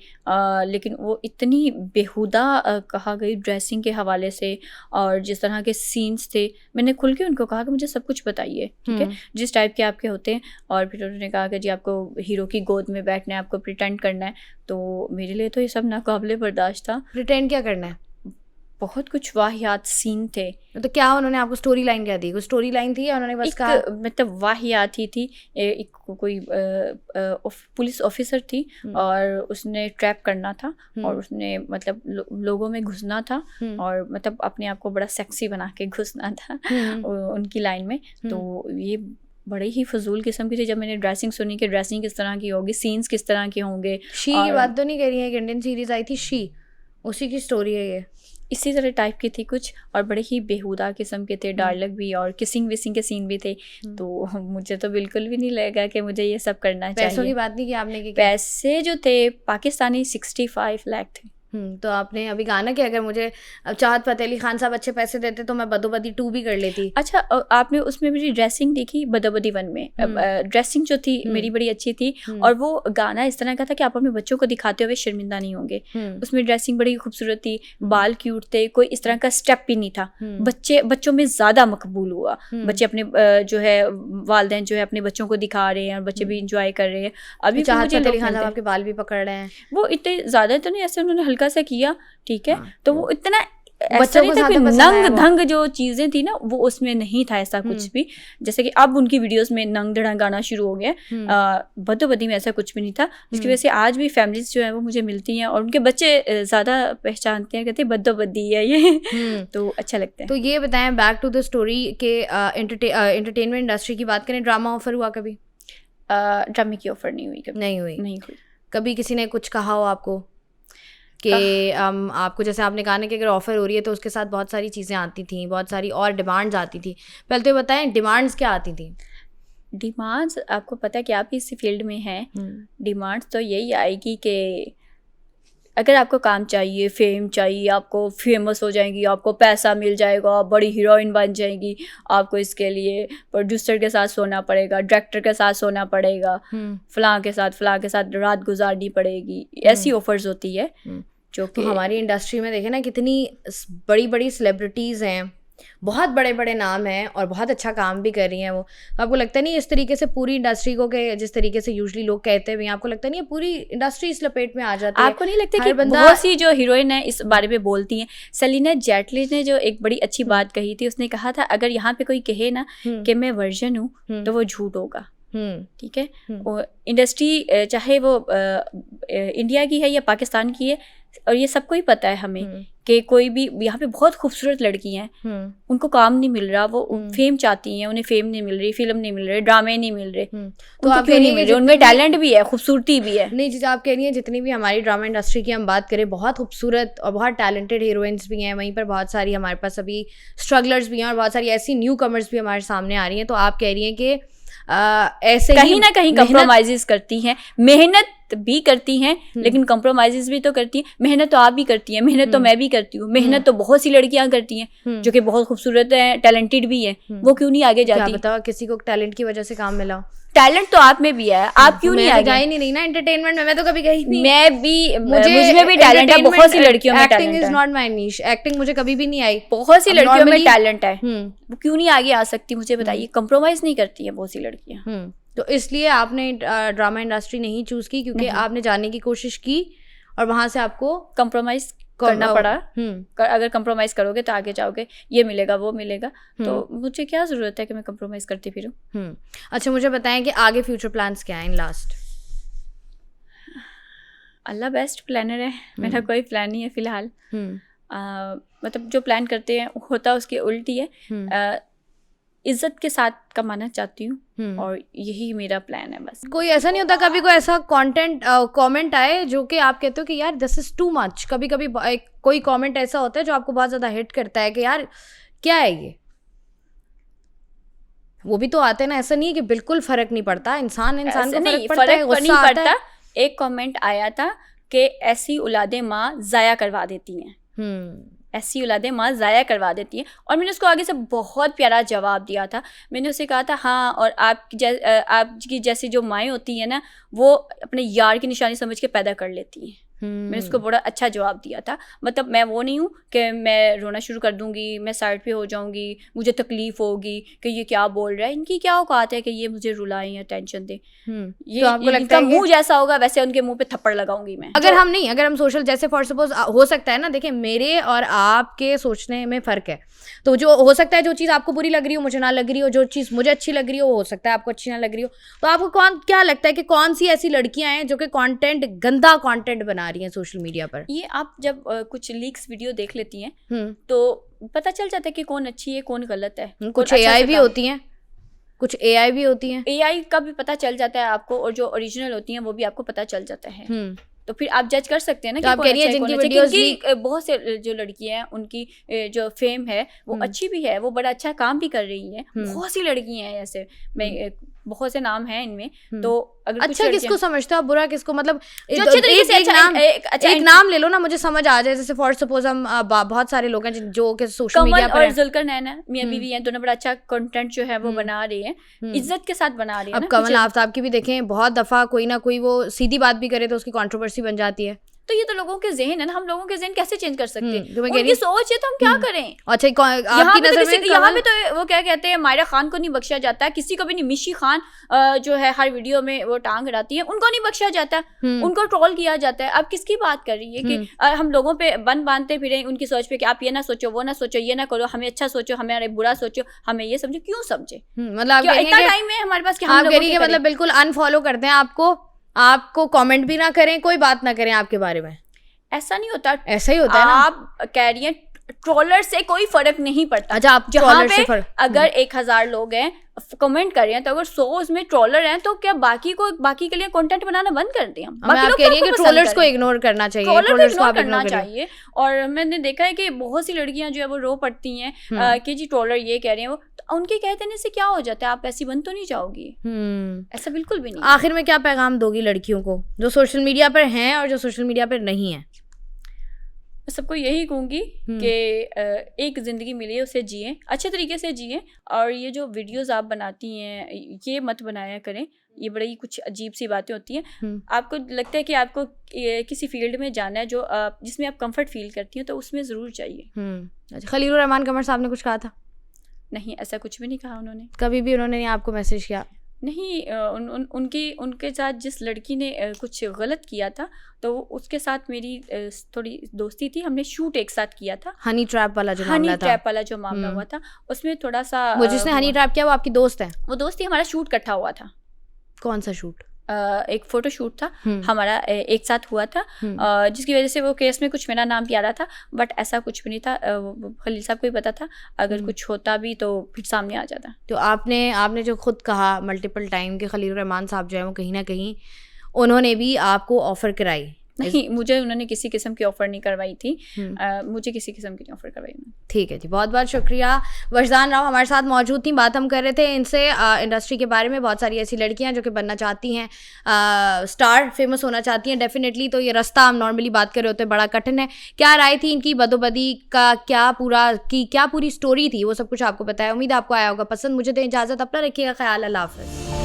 Speaker 2: लेकिन वो इतनी बेहुदा कहा गई ड्रेसिंग के हवाले से और जिस तरह के सीन्स थे। मैंने खुल के उनको कहा कि मुझे सब कुछ बताइए, ठीक है, जिस टाइप के आपके होते हैं। और फिर उन्होंने कहा कि जी आपको हीरो की गोद में बैठना है, आपको प्रिटेंड करना है। तो मेरे लिए तो ये सब नाकाबिले बर्दाश्त था।
Speaker 1: प्रिटेंड क्या करना है?
Speaker 2: बहुत कुछ वाहियात सीन थे।
Speaker 1: तो क्या उन्होंने आपको स्टोरी लाइन क्या दी? कोई स्टोरी लाइन थी या उन्होंने बस कहा?
Speaker 2: मतलब वाहियात ही थी। एक कोई पुलिस ऑफिसर थी और उसने ट्रैप करना था और उसने मतलब लोगों में घुसना था और मतलब अपने आप को बड़ा सेक्सी बना के घुसना था उनकी लाइन में। तो ये बड़े ही फजूल किस्म की थी। जब मैंने ड्रेसिंग सुनी कि ड्रेसिंग किस तरह की होगी, सीन्स किस तरह के होंगे।
Speaker 1: शी की बात तो नहीं कर रही है? एक इंडियन सीरीज आई थी शी, उसी की स्टोरी है ये।
Speaker 2: इसी तरह टाइप की थी कुछ, और बड़े ही बेहुदा किस्म के थे, डायलॉग भी और किसिंग विसिंग के सीन भी थे। तो मुझे तो बिल्कुल भी नहीं लगा कि मुझे ये सब करना चाहिए।
Speaker 1: पैसों की बात नहीं की आपने? कि
Speaker 2: पैसे जो थे पाकिस्तानी 65 लाख थे।
Speaker 1: तो आपने अभी कहा ना कि अगर मुझे चाहत फ़तेह अली खान साहब अच्छे पैसे देते तो मैं बदोबदी 2 भी कर लेती।
Speaker 2: अच्छा, आपने उसमें मेरी ड्रेसिंग देखी बदोबदी 1 में? ड्रेसिंग जो थी मेरी बड़ी अच्छी थी और वो गाना इस तरह का था कि आप अपने बच्चों को दिखाते हुए शर्मिंदा नहीं होंगे। उसमें ड्रेसिंग बड़ी खूबसूरत थी, बाल क्यूट थे, कोई इस तरह का स्टेप भी नहीं था। बच्चों में ज़्यादा मकबूल हुआ। बच्चे अपने जो है वालिदैन जो है अपने बच्चों को दिखा रहे हैं और बच्चे भी इंजॉय कर रहे हैं। अभी
Speaker 1: चाहत फ़तेह अली खान साहब आपके बाल भी पकड़ रहे हैं।
Speaker 2: वो इतने ज़्यादा तो नहीं, ऐसे उन्होंने हल्का सा किया, ठीक है। तो वो इतना ऐसा नहीं था कि
Speaker 1: पसंद आया
Speaker 2: नंग
Speaker 1: वो।
Speaker 2: धंग जो चीजें थी ना वो उसमें नहीं था ऐसा कुछ भी। जैसे कि अब उनकी वीडियोस में नंग धड़ंग गाना शुरू हो गया, बदोबदी में ऐसा कुछ भी नहीं था, जिसकी वजह से आज भी फैमिलीज जो है वो मुझे मिलती हैं और उनके बच्चे ज्यादा पहचानते हैं, कहते हैं बदोबदी है ये तो अच्छा लगता है।
Speaker 1: तो ये बताएं, बैक टू द स्टोरी के एंटरटेनमेंट इंडस्ट्री की बात करें, ड्रामा ऑफर हुआ कभी?
Speaker 2: ड्रामे की ऑफर नहीं हुई कभी,
Speaker 1: नहीं हुई।
Speaker 2: हुई।
Speaker 1: कभी किसी ने कुछ कहा हो आपको कि आपको, जैसे आपने कहा ना कि अगर ऑफ़र हो रही है तो उसके साथ बहुत सारी चीज़ें आती थी, बहुत सारी और डिमांड्स आती थी, पहले तो ये बताएं डिमांड्स क्या आती थी?
Speaker 2: डिमांड्स आपको पता है कि आप इस फील्ड में हैं, डिमांड्स तो यही आएगी कि अगर आपको काम चाहिए, फेम चाहिए, आपको फेमस हो जाएंगी, आपको पैसा मिल जाएगा, आप बड़ी हीरोइन बन जाएंगी, आपको इसके लिए प्रोड्यूसर के साथ सोना पड़ेगा, डायरेक्टर के साथ सोना पड़ेगा, फलां के साथ रात गुजारनी पड़ेगी, ऐसी ऑफर्स होती है जो
Speaker 1: तो हमारी इंडस्ट्री में देखें ना कितनी बड़ी बड़ी सेलिब्रिटीज़ हैं, बहुत बड़े बड़े नाम हैं और बहुत अच्छा काम भी कर रही हैं वो। तो आपको लगता नहीं इस तरीके से पूरी इंडस्ट्री को, के जिस तरीके से यूजुअली लोग कहते हैं, आपको लगता नहीं है पूरी इंडस्ट्री इस लपेट में आ जाती है?
Speaker 2: आपको नहीं लगता कि बहुत सी जो हीरोइन है इस बारे में बोलती हैं? सेलिना जेटली ने जो एक बड़ी अच्छी बात कही थी, उसने कहा था अगर यहाँ पे कोई कहे ना कि मैं वर्जन हूँ तो वो झूठ होगा। ठीक है, इंडस्ट्री चाहे वो इंडिया की है या पाकिस्तान की है, और ये सबको ही पता है हमें कि कोई भी यहाँ पे बहुत खूबसूरत लड़की हैं, उनको काम नहीं मिल रहा, वो फेम चाहती हैं, उन्हें फेम नहीं मिल रही, फिल्म नहीं मिल रही, ड्रामे नहीं मिल रहे, तो आप क्यों नहीं मिल रहे? उनमें टैलेंट भी है, खूबसूरती भी है।
Speaker 1: नहीं जी, आप कह रही हैं जितनी भी हमारी ड्रामा इंडस्ट्री की हम बात करें, बहुत खूबसूरत और बहुत टैलेंटेड हीरोइंस भी हैं, वहीं पर बहुत सारी हमारे पास अभी स्ट्रगलर्स भी हैं और बहुत सारी ऐसी न्यू कमर्स भी हमारे सामने आ रही हैं। तो आप कह रही हैं कि ऐसे
Speaker 2: कहीं ना कहीं कंप्रोमाइजेस करती हैं, मेहनत भी करती हैं लेकिन कंप्रोमाइजेस भी तो करती हैं। मेहनत तो आप भी करती हैं, मेहनत तो मैं भी करती हूँ, मेहनत तो बहुत सी लड़कियां करती हैं जो कि बहुत खूबसूरत हैं, टैलेंटेड भी हैं, वो क्यों नहीं आगे जाती?
Speaker 1: क्या बताओ किसी को टैलेंट की वजह से काम मिला हो?
Speaker 2: टैलेंट तो आप में भी है, आप क्यों नहीं आगे?
Speaker 1: गई नहीं ना एंटरटेनमेंट में, मैं तो कभी गई नहीं।
Speaker 2: मैं भी, मुझे भी टैलेंट है, बहुत सी लड़कियों में टैलेंट है।
Speaker 1: Acting is not my niche, acting मुझे कभी भी नहीं आई।
Speaker 2: बहुत सी लड़कियों में टैलेंट है, वो क्यों नहीं आगे आ सकती? मुझे बताइए, कंप्रोमाइज नहीं करती है बहुत सी लड़कियां।
Speaker 1: तो इसलिए आपने ड्रामा इंडस्ट्री नहीं चूज की, क्योंकि आपने जानने की कोशिश की और वहां से आपको
Speaker 2: कंप्रोमाइज करना पड़ा। अगर कंप्रोमाइज करोगे तो आगे जाओगे, ये मिलेगा वो मिलेगा, तो मुझे क्या जरूरत है कि मैं कंप्रोमाइज करती फिरूं?
Speaker 1: अच्छा, मुझे बताएं कि आगे फ्यूचर प्लान्स क्या हैं? इन लास्ट,
Speaker 2: अल्लाह बेस्ट प्लानर है, मेरा कोई प्लान नहीं है फिलहाल। मतलब जो प्लान करते हैं होता उसकी उल्टी है। इज्जत के साथ कमाना चाहती हूँ और यही मेरा प्लान है बस।
Speaker 1: कोई ऐसा नहीं होता कभी कोई ऐसा कमेंट आए जो कि आप कहते हो कि यार दिस इज टू मच? कभी कभी कोई कमेंट ऐसा होता है जो आपको बहुत ज़्यादा हिट करता है कि यार क्या है ये? वो भी तो आते हैं ना, ऐसा नहीं है कि बिल्कुल फर्क नहीं पड़ता, इंसान को फर्क पड़ता है, गुस्सा आता है।
Speaker 2: एक कमेंट आया था कि ऐसी औलादें माँ ज़ाया करवा देती हैं, ऐसी औलादें माँ ज़ाया करवा देती हैं, और मैंने उसको आगे से बहुत प्यारा जवाब दिया था। मैंने उसे कहा था हाँ, और आपकी जैसी जो माएँ होती हैं ना, वो अपने यार की निशानी समझ के पैदा कर लेती हैं। मैंने उसको बड़ा अच्छा जवाब दिया था। मतलब मैं वो नहीं हूँ कि मैं रोना शुरू कर दूंगी, मैं साइड पे हो जाऊंगी, मुझे तकलीफ होगी कि ये क्या बोल रहा है, इनकी क्या औकात है कि ये मुझे रुलाएं या टेंशन दे। ये
Speaker 1: तो आपको लगता है
Speaker 2: मुंह जैसा होगा वैसे उनके मुंह पे थप्पड़ लगाऊंगी मैं।
Speaker 1: अगर हम सोशल, जैसे फॉर सपोज हो सकता है ना, देखिए मेरे और आपके सोचने में फ़र्क है, तो जो हो सकता है जो चीज़ आपको बुरी लग रही हो मुझे ना लग रही हो, जो चीज़ मुझे अच्छी लग रही हो सकता है आपको अच्छी ना लग रही हो। तो आपको क्या लगता है कि कौन सी ऐसी लड़कियां हैं जो कि गंदा कंटेंट बना रही हैं सोशल मीडिया पर?
Speaker 2: ये आप जब कुछ लीक्स वीडियो देख लेती हैं तो पता चल जाता है कि कौन अच्छी है कौन गलत है।
Speaker 1: कुछ एआई भी होती हैं, कुछ एआई भी होती हैं,
Speaker 2: एआई का भी पता चल जाता है आपको, और जो ओरिजिनल होती हैं वो भी आपको पता चल जाता है। तो फिर आप जज कर सकते हैं ना।
Speaker 1: तो आप कह रही हैं जिनकी वीडियोस
Speaker 2: बहुत से जो लड़कियां हैं उनकी जो फेम है वो अच्छी भी है, वो बड़ा अच्छा काम भी कर रही हैं। बहुत सी लड़कियां हैं ऐसे, मैं बहुत से नाम हैं इनमें। तो अगर
Speaker 1: अच्छा किसको समझते हो, बुरा किसको? मतलब
Speaker 2: एक
Speaker 1: नाम ले लो ना, मुझे समझ आ जाए। जैसे फॉर सपोज हम बहुत सारे लोग हैं जो कि सोशल मीडिया पर,
Speaker 2: और जुल्करनैन मियां बीवी हैं, दोनों बड़ा अच्छा कंटेंट जो है वो बना रहे हैं, इज्जत के साथ बना रहे हैं।
Speaker 1: अब कमल आफ्ताब की भी देखें, बहुत दफा कोई ना कोई वो सीधी बात भी करे तो उसकी कंट्रोवर्सी बन जाती है।
Speaker 2: तो ये तो लोगों के जहन है ना, हम लोगों के जहन कैसे चेंज कर सकते हैं?
Speaker 1: तो मैं कह
Speaker 2: उनकी
Speaker 1: रही
Speaker 2: सोच है तो हम क्या करें?
Speaker 1: अच्छा आपकी नजर में
Speaker 2: यहाँ पे तो वो क्या कहते हैं, मायरा खान को नहीं बख्शा जाता है, किसी को भी नहीं। मिशी खान जो है हर वीडियो में वो टांग अड़ाती है, उनको नहीं बख्शा जाता, उनको ट्रोल किया जाता है। अब किसकी बात कर रही है कि हम लोगों पे बन बांधते फिरे उनकी सोच पे कि आप ये ना सोचो, वो ना सोचो, ये ना करो, हमें अच्छा सोचो, हमें बुरा सोचो, हमें ये समझो। क्यों समझे?
Speaker 1: मतलब
Speaker 2: इतना टाइम है हमारे पास कि हम
Speaker 1: आप
Speaker 2: लोगों
Speaker 1: कह रही है मतलब बिल्कुल अनफॉलो करते हैं आपको कमेंट भी ना करें, कोई बात ना करें आपके बारे में?
Speaker 2: ऐसा नहीं होता,
Speaker 1: ऐसा ही होता है ना।
Speaker 2: आप कह रही हैं ट्रोलर से कोई फर्क नहीं पड़ता।
Speaker 1: अच्छा, आप
Speaker 2: जहाँ पे अगर 1000 लोग हैं कमेंट कर रहे हैं, तो अगर 100 उसमें ट्रोलर हैं, तो क्या बाकी के लिए कंटेंट बनाना बंद कर दें? बाकी लोग कह रही है कि
Speaker 1: ट्रोलर्स को इग्नोर करना चाहिए,
Speaker 2: ट्रोलर्स को करना चाहिए। और मैंने देखा है कि बहुत सी लड़कियां जो है वो रो पड़ती हैं कि जी ट्रोलर ये कह रहे हैं, वो तो उनके कह देने से क्या हो जाता है? आप ऐसी बन तो नहीं जाओगी? ऐसा बिल्कुल भी नहीं।
Speaker 1: आखिर में क्या पैगाम दोगी लड़कियों को जो सोशल मीडिया पर हैं और जो सोशल मीडिया पर नहीं है?
Speaker 2: सबको यही कहूँगी कि एक ज़िंदगी मिली है, उसे जिए, अच्छे तरीके से जिए। और ये जो वीडियोस आप बनाती हैं ये मत बनाया करें, ये बड़ी कुछ अजीब सी बातें होती हैं। आपको लगता है कि आपको किसी फील्ड में जाना है जो जिसमें आप कंफर्ट फील करती हैं, तो उसमें ज़रूर जाइए।
Speaker 1: अच्छा, खलीलुर रहमान कमर साहब ने कुछ कहा था?
Speaker 2: नहीं, ऐसा कुछ भी नहीं कहा उन्होंने।
Speaker 1: कभी भी उन्होंने आपको मैसेज किया?
Speaker 2: नहीं, उनके साथ जिस लड़की ने कुछ गलत किया था, तो उसके साथ मेरी थोड़ी दोस्ती थी, हमने शूट एक साथ किया था।
Speaker 1: हनी ट्रैप वाला जो मामला
Speaker 2: हुआ था, उसमें थोड़ा सा
Speaker 1: वो जिसने हनी ट्रैप किया वो आपकी दोस्त है?
Speaker 2: वो दोस्त ही, हमारा शूट इकट्ठा हुआ था।
Speaker 1: कौन सा शूट?
Speaker 2: एक फोटो शूट था हमारा, एक साथ हुआ था, जिसकी वजह से वो केस में कुछ मेरा नाम भी आ रहा था, बट ऐसा कुछ भी नहीं था। खलील साहब को ही पता था, अगर कुछ होता भी तो फिर सामने आ जाता।
Speaker 1: तो आपने जो खुद कहा मल्टीपल टाइम के खलील रहमान साहब जो है वो कहीं ना कहीं उन्होंने भी आपको ऑफर कराई?
Speaker 2: नहीं, मुझे उन्होंने किसी किस्म की ऑफर नहीं करवाई थी, मुझे किसी किस्म की ऑफर करवाई उन्होंने।
Speaker 1: ठीक है जी, बहुत बहुत शुक्रिया। वजदान राव हमारे साथ मौजूद थी, बात हम कर रहे थे इनसे इंडस्ट्री के बारे में। बहुत सारी ऐसी लड़कियां जो कि बनना चाहती हैं स्टार, फेमस होना चाहती हैं डेफिनेटली, तो ये रास्ता हम नॉर्मली बात कर रहे होते हैं बड़ा कठिन है। क्या राय थी इनकी बदोबदी का, क्या पूरी स्टोरी थी, वो सब कुछ आपको पता है। उम्मीद आपको आया होगा पसंद। मुझे दें इजाज़त, अपना रखिएगा ख्याल, अल्लाह हाफ़िज़।